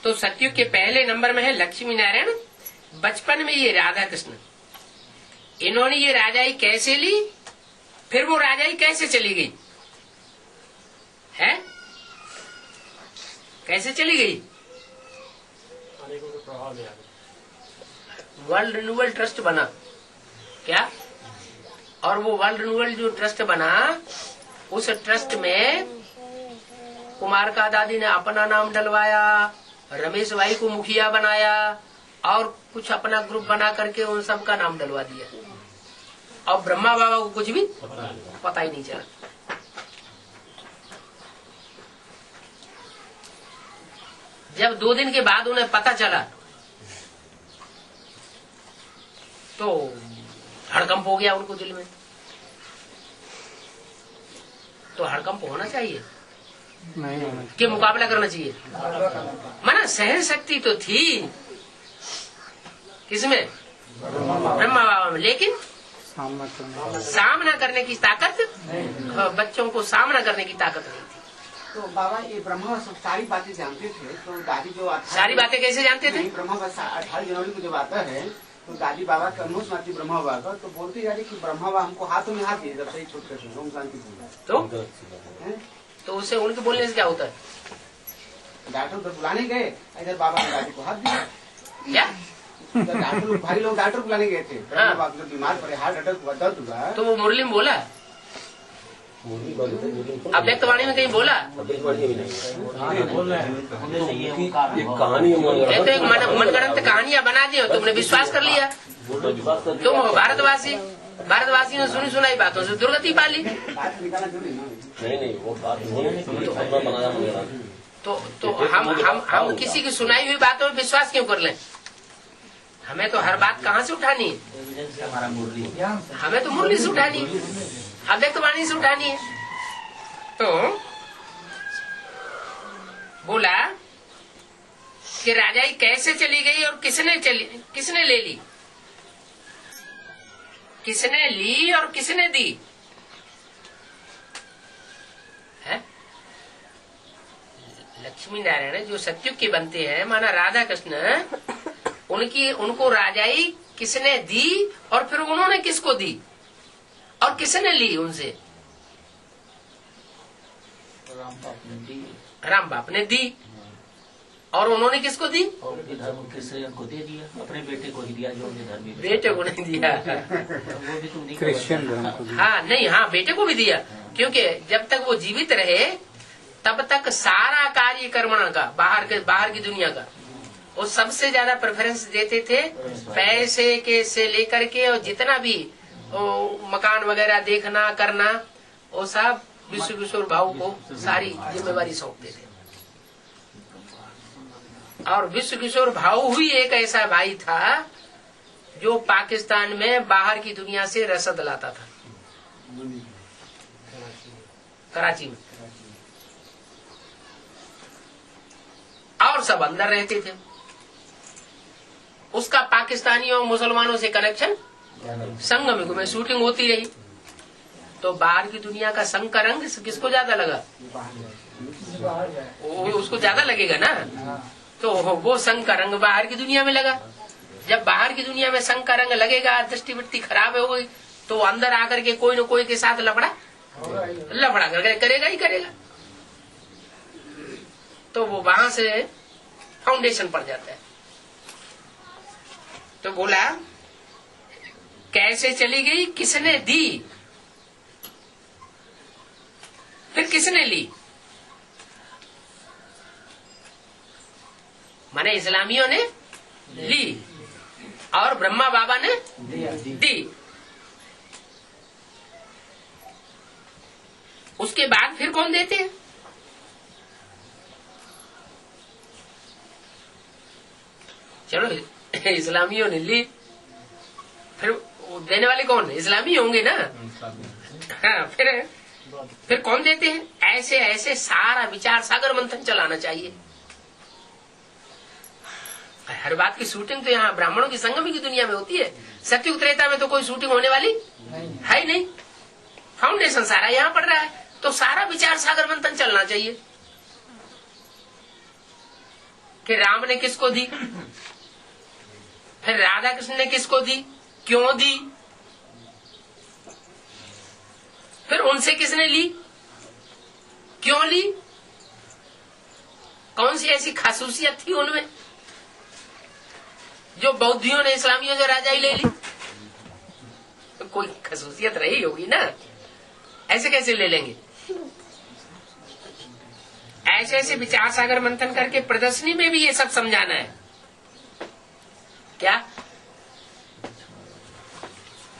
तो सतयुग के पहले नंबर में है लक्ष्मी नारायण। बचपन में ये राधा कृष्ण, इन्होंने ये राजाई कैसे ली, फिर वो राजाई कैसे चली गई है? कैसे चली गई? वर्ल्ड रिन्यूअल ट्रस्ट बना क्या? और वो वर्ल्ड रिन्यूअल जो ट्रस्ट बना, उस ट्रस्ट में कुमार का दादी ने अपना नाम डलवाया, रमेश भाई को मुखिया बनाया और कुछ अपना ग्रुप बना करके उन सब का नाम डलवा दिया, और ब्रह्मा बाबा को कुछ भी पता ही नहीं चला। जब 2 दिन के बाद उन्हें पता चला तो हड़कंप हो गया उनको दिल में। तो हड़कंप होना चाहिए नहीं कि मुकाबला करना चाहिए? माना सहन शक्ति तो थी किसमें? ब्रह्मा बाबा में, लेकिन सामना करने की ताकत, बच्चों को सामना करने की ताकत नहीं थी। तो बाबा ये ब्रह्मा सब सारी बातें जानते थे, तो दादी जो सारी बातें कैसे जानते थे? ब्रह्मा 18 जनवरी को जब आता है तो दादी बाबा का अनुमोद मारती ब्रह्मा बाबा का, तो बोलती जा रही कि ब्रह्मा बाबा हमको हाथों में हाथ दिए जब से छोटे थे, ओम शांति बोला। तो उससे उनके बोलने से क्या होता है? डॉक्टर उधर बुलाने गए, इधर बाबा ने दादी को हाथ दिया। क्या डॉक्टर लोग, भाई लोग डॉक्टर बुलाने गए थे, ब्रह्मा बाबा जब बीमार पड़े, हार्ट अटैक हुआ, दर्द हुआ, तो वो मुरली में बोला, अब व्यक्तवाणी में कहीं बोला? ये तो एक मनगढ़ंत कहानियां बना दी, तुमने विश्वास कर लिया। तुम भारतवासी ने सुनी सुनाई बातों से दुर्गति पा ली। नहीं वो बात तो हम किसी की सुनाई हुई बातों में विश्वास क्यों कर लें? हमें तो हर बात कहाँ से उठानी है? हमें तो मुरली से उठानी है, अव्यक्तवाणी से उठानी है। तो बोला कि राजाई कैसे चली गई और किसने ले ली, किसने ली और किसने दी है? लक्ष्मी नारायण जो सतयुग के बनते हैं, माना राधा कृष्ण, उनको राजाई किसने दी और फिर उन्होंने किसको दी और किसने ली उनसे? राम बाप ने दी और उन्होंने किसको दी? धर्म को दे दिया, अपने बेटे को ही दिया, जो उनके धर्म बेटे को नहीं दिया। वो भी तो क्रिश्चियन धर्म को दिया। हाँ नहीं, हाँ बेटे को भी दिया, क्योंकि जब तक वो जीवित रहे तब तक सारा कार्य कर्मणा का बाहर की दुनिया का वो सबसे ज्यादा प्रेफरेंस देते थे, पैसे के से लेकर के, और जितना भी मकान वगैरह देखना करना वो सब विश्व किशोर भाऊ को सारी जिम्मेवारी सौंपते थे। और विश्व किशोर भाऊ ही एक ऐसा भाई था जो पाकिस्तान में बाहर की दुनिया से रसद लाता था, कराची में, और सब अंदर रहते थे। उसका पाकिस्तानियों मुसलमानों से कनेक्शन संगम में शूटिंग होती रही, तो बाहर की दुनिया का संग का रंग किसको ज्यादा लगा? उसको ज्यादा लगेगा ना, तो वो संग का रंग बाहर की दुनिया में लगा। जब बाहर की दुनिया में संग का रंग लगेगा, दृष्टि वृत्ति खराब हो गई, तो अंदर आकर के कोई न कोई के साथ लफड़ा करके करेगा ही करेगा। तो वो वहां से फाउंडेशन पड़ जाता है। तो बोला कैसे चली गई, किसने दी, फिर किसने ली? माने इस्लामियों ने ली और ब्रह्मा बाबा ने दी। उसके बाद फिर कौन देते हैं? चलो इस्लामियों ने ली, फिर देने वाले कौन? इस्लामी होंगे ना। हाँ, फिर कौन देते हैं? ऐसे ऐसे सारा विचार सागर मंथन चलाना चाहिए। हर बात की शूटिंग तो यहाँ ब्राह्मणों की संगम की दुनिया में होती है। सत्युग त्रेता में तो कोई शूटिंग होने वाली है ही नहीं। फाउंडेशन सारा यहाँ पड़ रहा है, तो सारा विचार सागर मंथन चलना चाहिए कि राम ने किसको दी, फिर राधा कृष्ण ने किसको दी, क्यों दी, फिर उनसे किसने ली, क्यों ली, कौन सी ऐसी खासूसियत थी उनमें जो बौद्धियों ने इस्लामियों से राजाई ले ली? तो कोई खासूसियत रही होगी ना, ऐसे कैसे ले लेंगे? ऐसे ऐसे विचार सागर मंथन करके प्रदर्शनी में भी ये सब समझाना है क्या?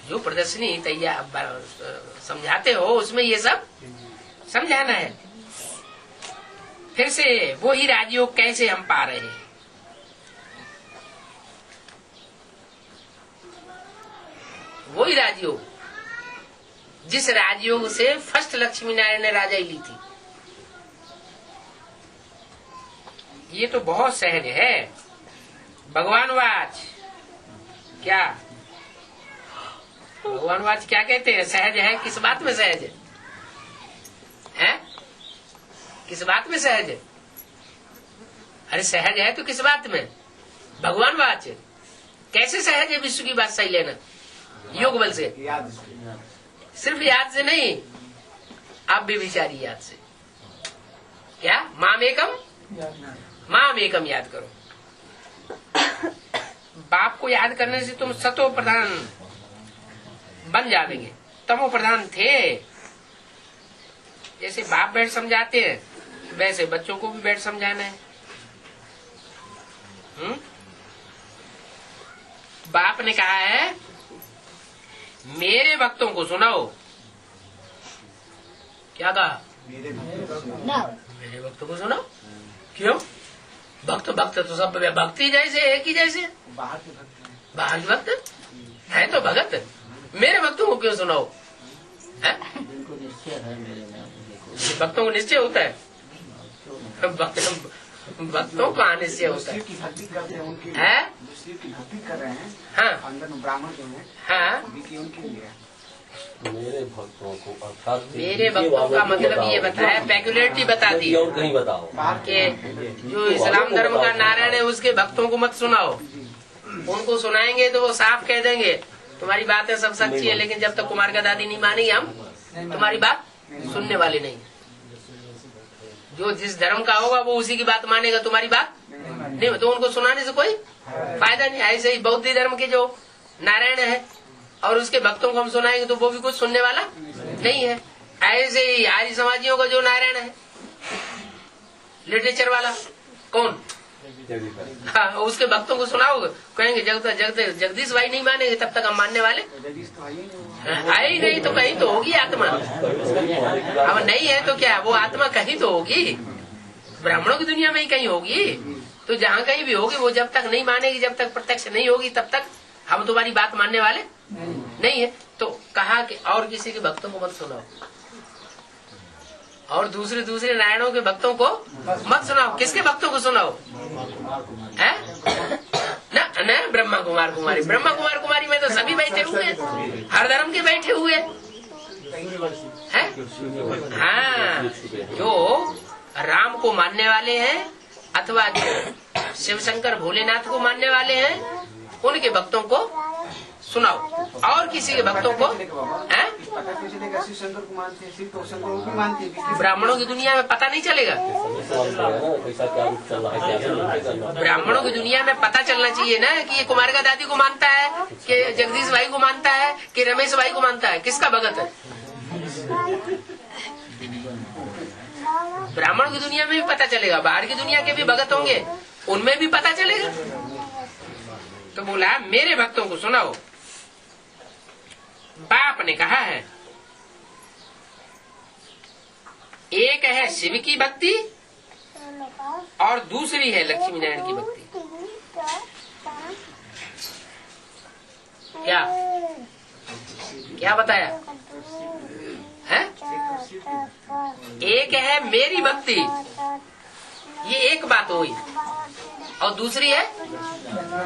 जो प्रदर्शनी तैयार समझाते हो उसमें ये सब समझाना है। फिर से वो ही राजयोग कैसे हम पा रहे हैं? वो ही राजयोग जिस राजयोग से फर्स्ट लक्ष्मी नारायण ने राजाई ली थी। ये तो बहुत सहज है। भगवान वाच क्या? भगवान वाच क्या कहते हैं? सहज है। किस बात में सहज है? हैं? किस बात में सहज है? अरे सहज है तो किस बात में? भगवान वाच कैसे सहज है? विश्व की बात सही लेना योग बल से, सिर्फ याद से नहीं, आप भी विचारी याद से। क्या? माम एकम याद करो। बाप को याद करने से तुम सतो प्रधान बन जाएंगे। तमो प्रधान थे। जैसे बाप बैठ समझाते हैं वैसे बच्चों को भी बैठ समझाना है। बाप ने कहा है मेरे भक्तों को सुनाओ। क्या कहा? मेरे भक्तों को सुनाओ। क्यों? भक्त तो सब भक्ति जैसे एक ही जैसे बाहर के भक्त है तो भगत। मेरे भक्तों को क्यों सुनाओ? भक्तों को निश्चय होता है। भक्तों का निश्चय होता है। कर रहे हैं। हाँ अंदर ब्राह्मण जो है। हाँ उनके लिए मेरे भक्तों का मतलब ये बताया, पेक्युलरिटी बता दी। और कहीं बताओ कि जो इस्लाम धर्म का नारायण है उसके भक्तों को मत सुनाओ। उनको सुनाएंगे तो वो साफ कह देंगे तुम्हारी बातें सब सच्ची है, लेकिन जब तक कुमार का दादी नहीं मानेगी हम तुम्हारी बात सुनने वाले नहीं। जो जिस धर्म का होगा वो उसी की बात मानेगा, तुम्हारी बात नहीं। तो उनको सुनाने से कोई फायदा नहीं। ऐसे ही बौद्ध धर्म के जो नारायण है और उसके भक्तों को हम सुनाएंगे तो वो भी कुछ सुनने वाला नहीं है। ऐसे ही आर्य समाजियों का जो नारायण है लिटरेचर वाला कौन? हाँ उसके भक्तों को सुनाओगे कहेंगे जगदीश भाई नहीं मानेंगे तब तक हम मानने वाले है ही नहीं। तो कहीं तो होगी आत्मा। अब नहीं है तो क्या? वो आत्मा कहीं तो होगी, ब्राह्मणों की दुनिया में ही कहीं होगी। तो जहाँ कहीं भी होगी वो जब तक नहीं मानेगी, जब तक प्रत्यक्ष नहीं होगी तब तक हम तुम्हारी बात मानने वाले नहीं है। तो कहा कि और किसी के भक्तों को मत सुनाओ और दूसरे नारायणों के भक्तों को मत सुनाओ। किसके भक्तों को सुनाओ? है न ब्रह्मा कुमार कुमारी। ब्रह्मा कुमार कुमारी में तो सभी बैठे हुए हैं, हर धर्म के बैठे हुए हैं। हाँ जो राम को मानने वाले हैं अथवा जो शिव शंकर भोलेनाथ को मानने वाले हैं उनके भक्तों को सुनाओ। और किसी के भक्तों को ब्राह्मणों की दुनिया में पता नहीं चलेगा। ब्राह्मणों की दुनिया में पता चलना चाहिए ना कि ये कुमार का दादी को मानता है, कि जगदीश भाई को मानता है, कि रमेश भाई को मानता है। किसका भगत है? ब्राह्मण की दुनिया में भी पता चलेगा, बाहर की दुनिया के भी भगत होंगे उनमें भी पता चलेगा। तो बोला मेरे भक्तों को सुनाओ। बाप ने कहा है एक है शिव की भक्ति और दूसरी है लक्ष्मी नारायण की भक्ति। क्या क्या बताया है? एक है मेरी भक्ति, ये एक बात हुई, और दूसरी है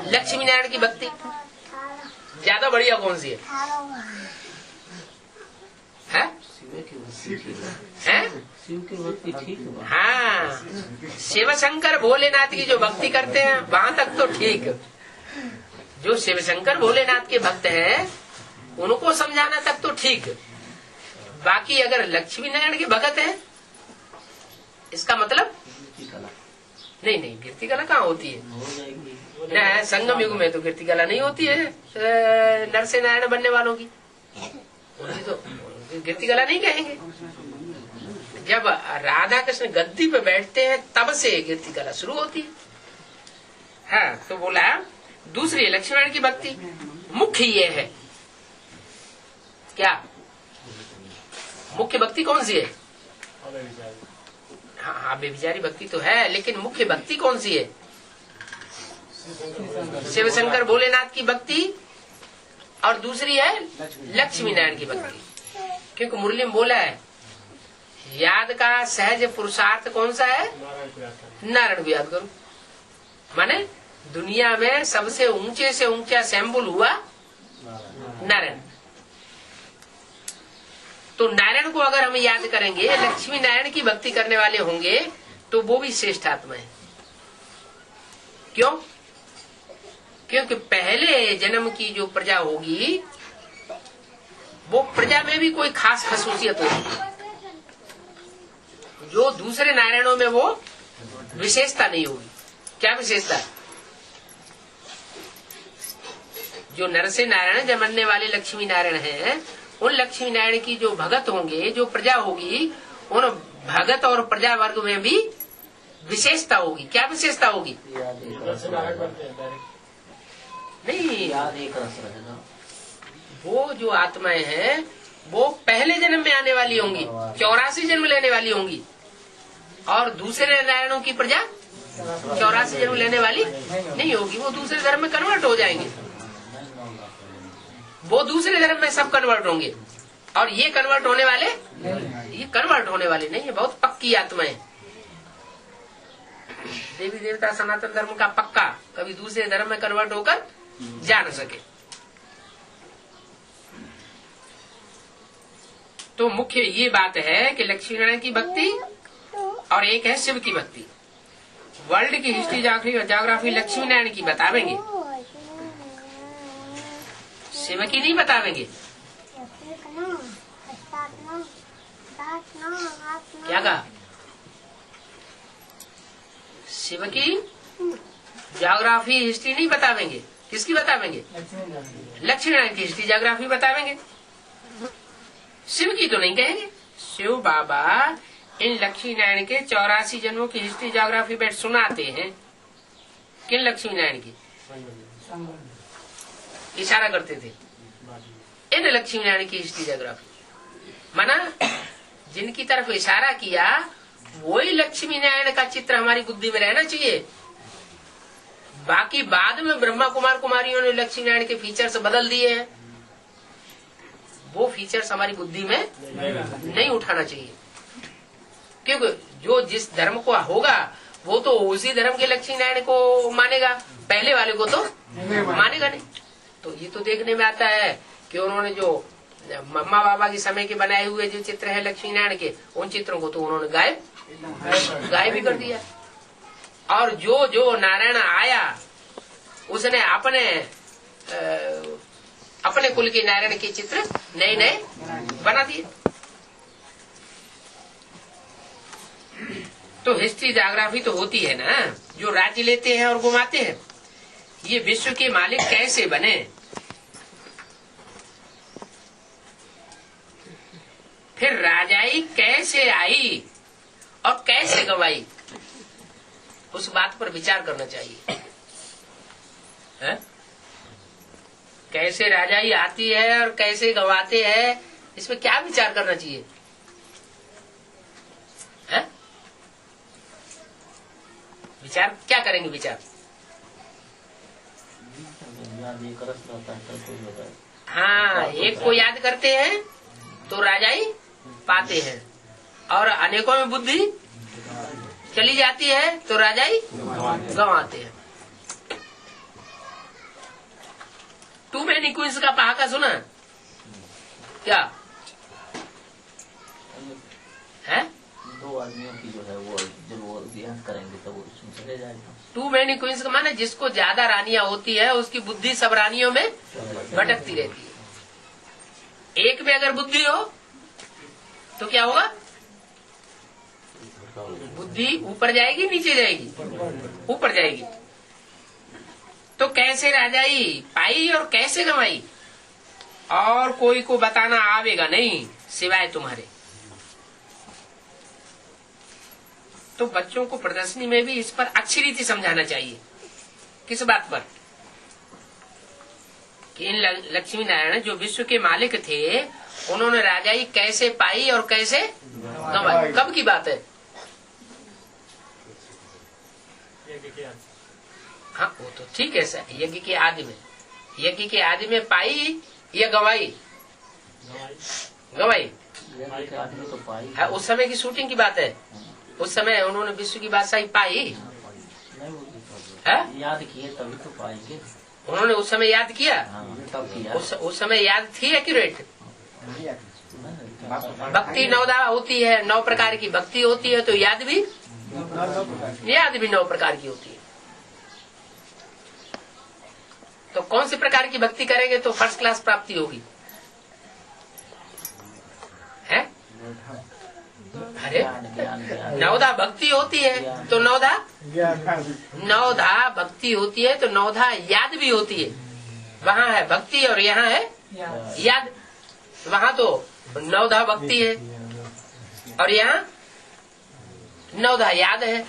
लक्ष्मी नारायण की भक्ति। ज्यादा बढ़िया कौन सी है? हाँ शिव शंकर भोलेनाथ की जो भक्ति करते हैं वहां तक तो ठीक। जो शिव शंकर भोलेनाथ के भक्त हैं उनको समझाना तक तो ठीक। बाकी अगर लक्ष्मी नारायण के भगत हैं इसका मतलब नहीं नहीं, कीर्ति कला कहाँ होती है? हो जाएगी। न, संगम युग में तो कीर्ति कला नहीं होती है नर से नारायण बनने वालों की, उनकी तो कीर्ति कला नहीं कहेंगे। जब राधा कृष्ण गद्दी पे बैठते हैं तब से कीर्ति कला शुरू होती है। हाँ, तो बोला दूसरी लक्ष्मीनारायण की भक्ति मुख्य ये है। क्या मुख्य भक्ति कौन सी है? हाँ, बेविचारी भक्ति तो है, लेकिन मुख्य भक्ति कौन सी है? शिव शंकर भोलेनाथ की भक्ति, और दूसरी है लक्ष्मी नारायण की भक्ति। क्योंकि मुरली में बोला है याद का सहज पुरुषार्थ कौन सा है? नारायण को याद करो। माने दुनिया में सबसे ऊंचे से ऊंचा सैंबल हुआ नारायण। तो नारायण को अगर हम याद करेंगे, लक्ष्मी नारायण की भक्ति करने वाले होंगे, तो वो भी श्रेष्ठ आत्मा है। क्यों? क्योंकि पहले जन्म की जो प्रजा होगी, वो प्रजा में भी कोई खास खसूसियत होगी, जो दूसरे नारायणों में वो विशेषता नहीं होगी। क्या विशेषता? जो नर से नारायण जमने वाले लक्ष्मी नारायण हैं, उन लक्ष्मी नारायण की जो भगत होंगे, जो प्रजा होगी, उन भगत और प्रजा वर्ग में भी विशेषता होगी। क्या विशेषता होगी? नहीं, याद एक रस रहेगा। वो जो आत्माएं हैं वो पहले जन्म में आने वाली होंगी, 84 जन्म लेने वाली होंगी, और दूसरे नारायणों की प्रजा 84 जन्म लेने वाली नहीं होगी। वो दूसरे धर्म में कन्वर्ट हो जाएंगे, वो दूसरे धर्म में सब कन्वर्ट होंगे, और ये कन्वर्ट होने वाले नहीं है। बहुत पक्की आत्माएं, देवी देवता सनातन धर्म का पक्का, कभी दूसरे धर्म में कन्वर्ट होकर जा न सके। तो मुख्य ये बात है कि लक्ष्मी नारायण की भक्ति और एक है शिव की भक्ति। वर्ल्ड की हिस्ट्री ज्योग्राफी लक्ष्मी नारायण की बतावेंगे, शिव की नहीं बतावेंगे। क्या कहा? शिव की ज्योग्राफी हिस्ट्री नहीं बतावेंगे। किसकी बतावेंगे? लक्ष्मी नारायण की हिस्ट्री ज्योग्राफी बतावेंगे, शिव की तो नहीं कहेंगे। शिव बाबा इन लक्ष्मी नारायण के 84 जन्मों की हिस्ट्री ज्योग्राफी बैठ सुनाते हैं। किन लक्ष्मी नारायण की? इशारा करते थे इन लक्ष्मी नारायण की हिस्ट्री ज्योग्राफी, माना जिनकी तरफ इशारा किया वही लक्ष्मी नारायण का चित्र हमारी बुद्धि में रहना चाहिए। बाकी बाद में ब्रह्मा कुमार कुमारियों ने लक्ष्मी नारायण के फीचर्स बदल दिए हैं, वो फीचर्स हमारी बुद्धि में नहीं उठाना चाहिए। क्योंकि जो जिस धर्म को होगा वो तो उसी धर्म के लक्ष्मी नारायण को मानेगा, पहले वाले को तो मानेगा नहीं। तो ये तो देखने में आता है कि उन्होंने जो मम्मा बाबा के समय के बनाए हुए जो चित्र है लक्ष्मी नारायण के, उन चित्रों को तो उन्होंने गायब भी कर दिया। और जो जो नारायण आया उसने अपने कुल के नारायण के चित्र नए नए बना दिए। तो हिस्ट्री ज्योग्राफी तो होती है ना, जो राज्य लेते हैं और घुमाते हैं। ये विश्व के मालिक कैसे बने, फिर राजाई कैसे आई और कैसे गवाई, उस बात पर विचार करना चाहिए। है? कैसे राजाई आती है और कैसे गवाते हैं, इसमें क्या विचार करना चाहिए? है? विचार क्या करेंगे? विचार हाँ, एक को याद करते हैं तो राजाई पाते हैं, और अनेकों में बुद्धि चली जाती है तो राजाई गंवाते हैं। टू मैनी क्वींस का पहाका सुना क्या है? दो आदमियों की जो है वो जब वो अध्ययन करेंगे तो वो उसमें चले जाएगा। टू मैनी क्वींस का माने जिसको ज्यादा रानियां होती है उसकी बुद्धि सब रानियों में भटकती रहती है। एक में अगर बुद्धि हो तो क्या होगा? बुद्धि ऊपर जाएगी नीचे जाएगी? ऊपर जाएगी। तो कैसे राजाई पाई और कैसे गंवाई, और कोई को बताना आवेगा नहीं सिवाय तुम्हारे। तो बच्चों को प्रदर्शनी में भी इस पर अच्छी रीति समझाना चाहिए। किस बात पर? कि इन लक्ष्मी नारायण जो विश्व के मालिक थे, उन्होंने राजाई कैसे पाई और कैसे गंवाई। कब की बात है? हाँ, वो तो ठीक है सर, यज्ञ के आदि में। यज्ञ के आदि में पाई या गंवाई? गंवाई तो पाई है। उस समय की शूटिंग की बात है। उस समय उन्होंने विश्व की बादशाही पाई है, याद किए तभी तो पाएंगे। उन्होंने उस समय याद किया। तब किया। उस समय याद थी एक्यूरेट। भक्ति 9 होती है, 9 प्रकार की भक्ति होती है, तो याद भी 9 प्रकार की होती है। तो कौन सी प्रकार की भक्ति करेंगे तो फर्स्ट क्लास प्राप्ति होगी? है? अरे 9 भक्ति होती है तो 9 भक्ति होती है तो 9 याद भी होती है। वहाँ है भक्ति और यहाँ है याद। वहाँ तो 9 भक्ति है और यहाँ 9 याद है।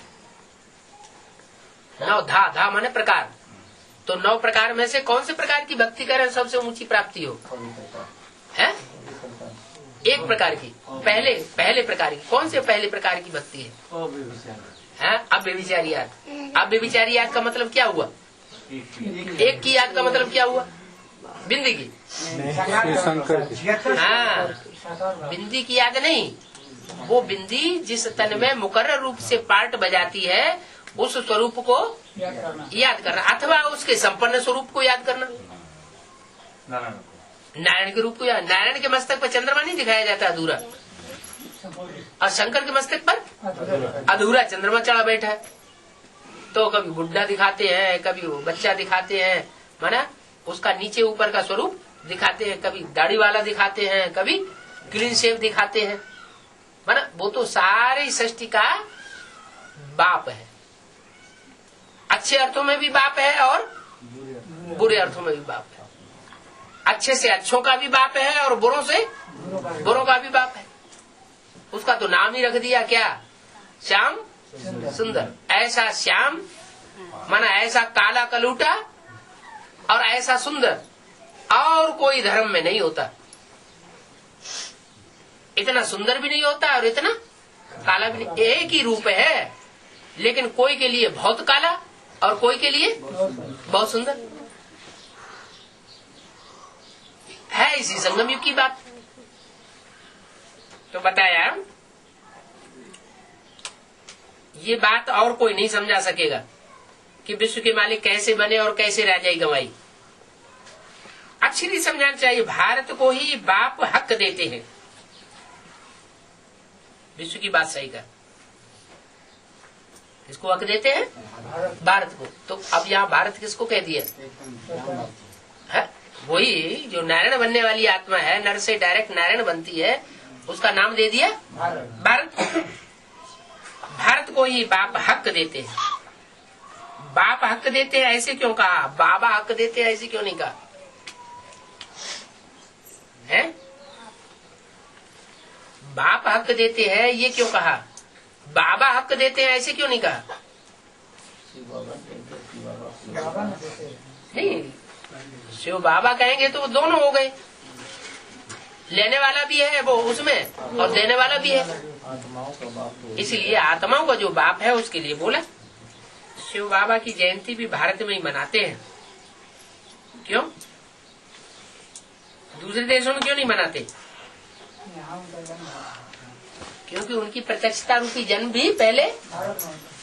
9 धा माने प्रकार। तो 9 प्रकार में से कौन से प्रकार की भक्ति करें सबसे ऊंची प्राप्ति हो? है? एक प्रकार की, पहले प्रकार की। कौन से पहले प्रकार की भक्ति है? अव्यभिचारी याद। अव्यभिचारी याद का मतलब क्या हुआ? एक की याद का मतलब क्या हुआ? बिंदी की। हाँ, बिंदी की याद नहीं। वो बिंदी जिस तन में मुकर्रर रूप से पार्ट बजाती है, उस स्वरूप को याद करना, अथवा उसके संपन्न स्वरूप को याद करना। नारायण के रूप को याद। नारायण के मस्तक पर चंद्रमा नहीं दिखाया जाता अधूरा, और शंकर के मस्तक पर अधूरा चंद्रमा चढ़ा बैठा है। तो कभी बुढ़ा दिखाते हैं, कभी बच्चा दिखाते हैं, माना उसका नीचे ऊपर का स्वरूप दिखाते हैं। कभी दाढ़ी वाला दिखाते हैं, कभी क्लीन शेव दिखाते हैं। माना वो तो सारे सृष्टि का बाप है। अच्छे अर्थों में भी बाप है और बुरे अर्थों में भी बाप है। अच्छे से अच्छों का भी बाप है और बुरों से बुरों का भी बाप है। उसका तो नाम ही रख दिया क्या? श्याम सुंदर। ऐसा श्याम माना ऐसा काला कलूटा और ऐसा सुंदर और कोई धर्म में नहीं होता। इतना सुंदर भी नहीं होता और इतना काला भी नहीं। एक ही रूप है, लेकिन कोई के लिए बहुत काला और कोई के लिए बहुत सुंदर है। इसी संगम युग की बात तो बताया। ये बात और कोई नहीं समझा सकेगा कि विश्व के मालिक कैसे बने और कैसे राजाई गंवाई। अच्छी नहीं समझाना चाहिए। भारत को ही बाप हक देते हैं विश्व की बादशाही का। किसको हक देते हैं? भारत को। तो अब यहाँ भारत किसको कह दिया है? वही जो नारायण बनने वाली आत्मा है, नर से डायरेक्ट नारायण बनती है, उसका नाम दे दिया भारत। भारत को ही बाप हक देते हैं। बाप हक देते हैं ऐसे क्यों कहा? बाबा हक देते हैं ऐसे क्यों नहीं कहा? है? बाप हक देते हैं ये क्यों कहा? बाबा हक देते हैं ऐसे क्यों नहीं कहा? नहीं, शिव बाबा कहेंगे तो वो दोनों हो गए। लेने वाला भी है वो उसमें और देने वाला भी है। इसलिए आत्माओं का जो बाप है उसके लिए बोला। शिव बाबा की जयंती भी भारत में ही मनाते हैं। क्यों? दूसरे देशों में क्यों नहीं मनाते? क्योंकि उनकी प्रत्यक्षता रूपी जन्म भी पहले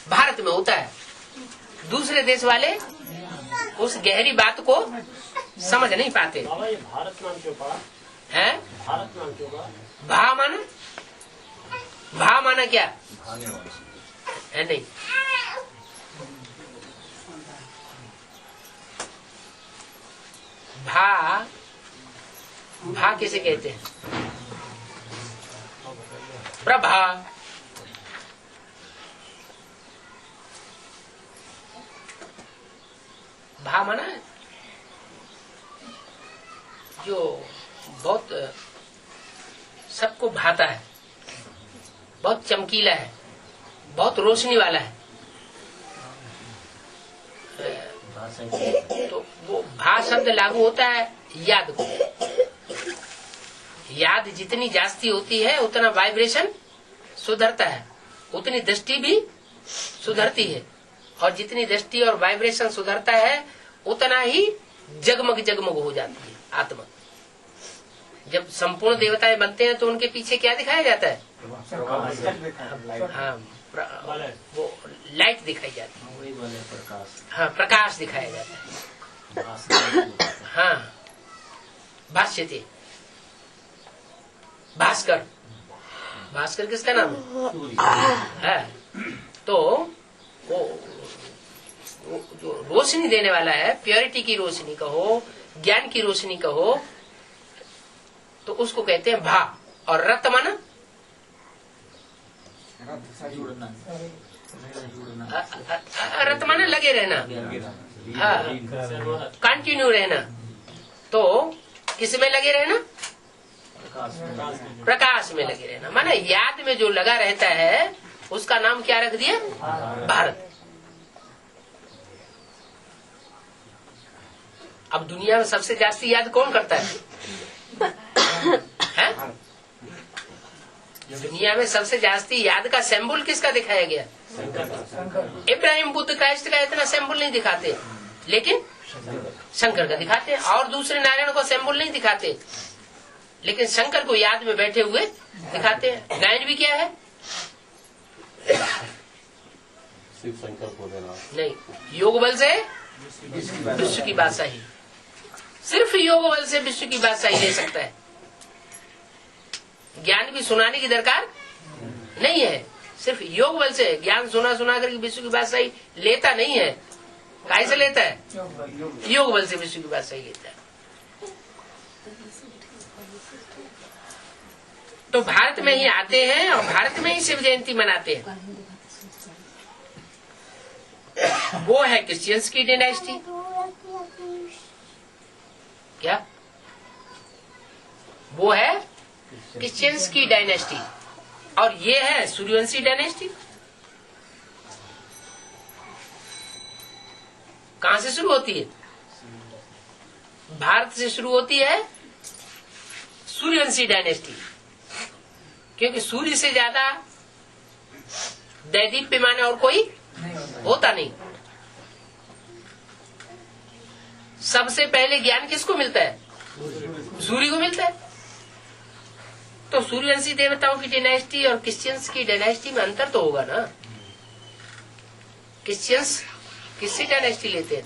भारत में होता है। दूसरे देश वाले उस गहरी बात को समझ नहीं पाते। भारत नाम क्यों पड़ा है? भारत नाम क्यों पड़ा? भा माना क्या है? नहीं, भा किसे कहते हैं? प्रभा। भा माना जो बहुत सबको भाता है, बहुत चमकीला है, बहुत रोशनी वाला है। तो वो भा शब्द लागू होता है याद को। याद जितनी जास्ती होती है उतना वाइब्रेशन सुधरता है, उतनी दृष्टि भी सुधरती है, और जितनी दृष्टि और वाइब्रेशन सुधरता है उतना ही जगमग जगमग हो जाती है आत्मा। जब संपूर्ण देवताएं बनते हैं तो उनके पीछे क्या दिखाया जाता है? हाँ, वो लाइट दिखाई जाती है। हाँ, प्रकाश दिखाया जाता है। हाँ, भाष्य थे भास्कर। भास्कर किसका नाम है? तो वो जो रोशनी देने वाला है, प्योरिटी की रोशनी कहो, ज्ञान की रोशनी कहो, तो उसको कहते हैं भा। और रत माना रत माना लगे रहना, हाँ, कंटिन्यू रहना। तो किसमें लगे रहना? प्रकाश में लगे रहना। माना याद में जो लगा रहता है उसका नाम क्या रख दिया? भारत। अब दुनिया में सबसे जास्ती याद कौन करता है? दुनिया में सबसे जास्ती याद का सिंबल किसका दिखाया गया? इब्राहिम बुद्ध क्राइस्ट का इतना सिंबल नहीं दिखाते, लेकिन शंकर का दिखाते हैं। और दूसरे नारायण को सिंबल नहीं दिखाते, लेकिन शंकर को याद में बैठे हुए दिखाते हैं। गायन भी क्या है? सिर्फ शंकर को देना नहीं, योग बल से विश्व की बादशाही। सिर्फ योग बल से विश्व की बादशाही ले सकता है। ज्ञान भी सुनाने की दरकार नहीं है, सिर्फ योग बल से ज्ञान सुना सुना कर विश्व की बादशाही लेता नहीं है। काहे से लेता है? योग बल से विश्व की बादशाही लेता है। तो भारत में ही आते हैं और भारत में ही शिव जयंती मनाते हैं। वो है क्रिश्चियंस की डायनेस्टी। क्या वो है? क्रिश्चियंस की डायनेस्टी। और ये है सूर्यवंशी डायनेस्टी। कहां से शुरू होती है? भारत से शुरू होती है सूर्यवंशी डायनेस्टी, क्योंकि सूर्य से ज्यादा दैदीप्यमान और कोई होता नहीं। सबसे पहले ज्ञान किसको मिलता है? सूर्य को मिलता है। तो सूर्यवंशी देवताओं की डायनेस्टी और क्रिश्चियंस की डायनेस्टी में अंतर तो होगा ना। क्रिश्चियंस किससे डायनेस्टी लेते हैं?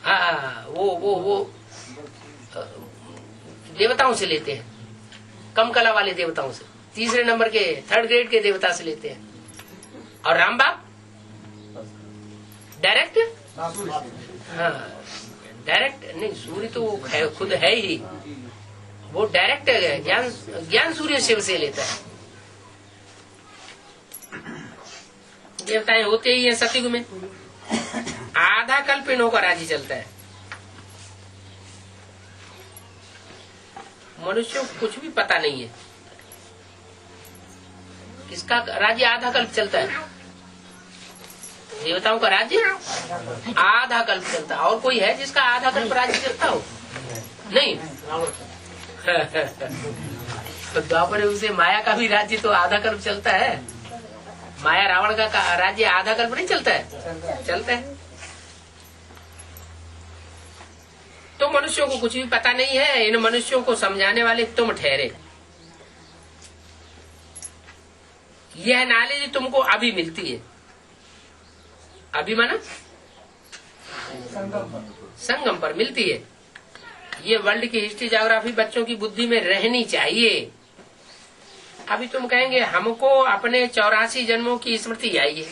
हाँ, वो देवताओं से लेते हैं, कम कला वाले देवताओं से, तीसरे नंबर के, थर्ड ग्रेड के देवता से लेते हैं। और राम बाप डायरेक्ट, हाँ डायरेक्ट नहीं, सूर्य तो खुद है ही, वो डायरेक्ट ज्ञान सूर्य शिव से लेता है। देवताएं होते ही है सतयुग में। आधा कल्प इन होकर राज्य चलता है। मनुष्यों को कुछ भी पता नहीं है किसका राज्य आधा कल्प चलता है। देवताओं का राज्य आधा कल्प चलता है। और कोई है जिसका आधा कल्प राज्य चलता हो? नहीं। तो द्वापर युग से माया का भी राज्य तो आधा कल्प चलता है। माया रावण का राज्य आधा कल्प नहीं चलता है? चलता है। तो मनुष्यों को कुछ भी पता नहीं है। इन मनुष्यों को समझाने वाले तुम ठहरे। यह नॉलेज तुमको अभी मिलती है। अभी माना संगम पर मिलती है। ये वर्ल्ड की हिस्ट्री ज्योग्राफी बच्चों की बुद्धि में रहनी चाहिए। अभी तुम कहेंगे हमको अपने 84 जन्मों की स्मृति आई है।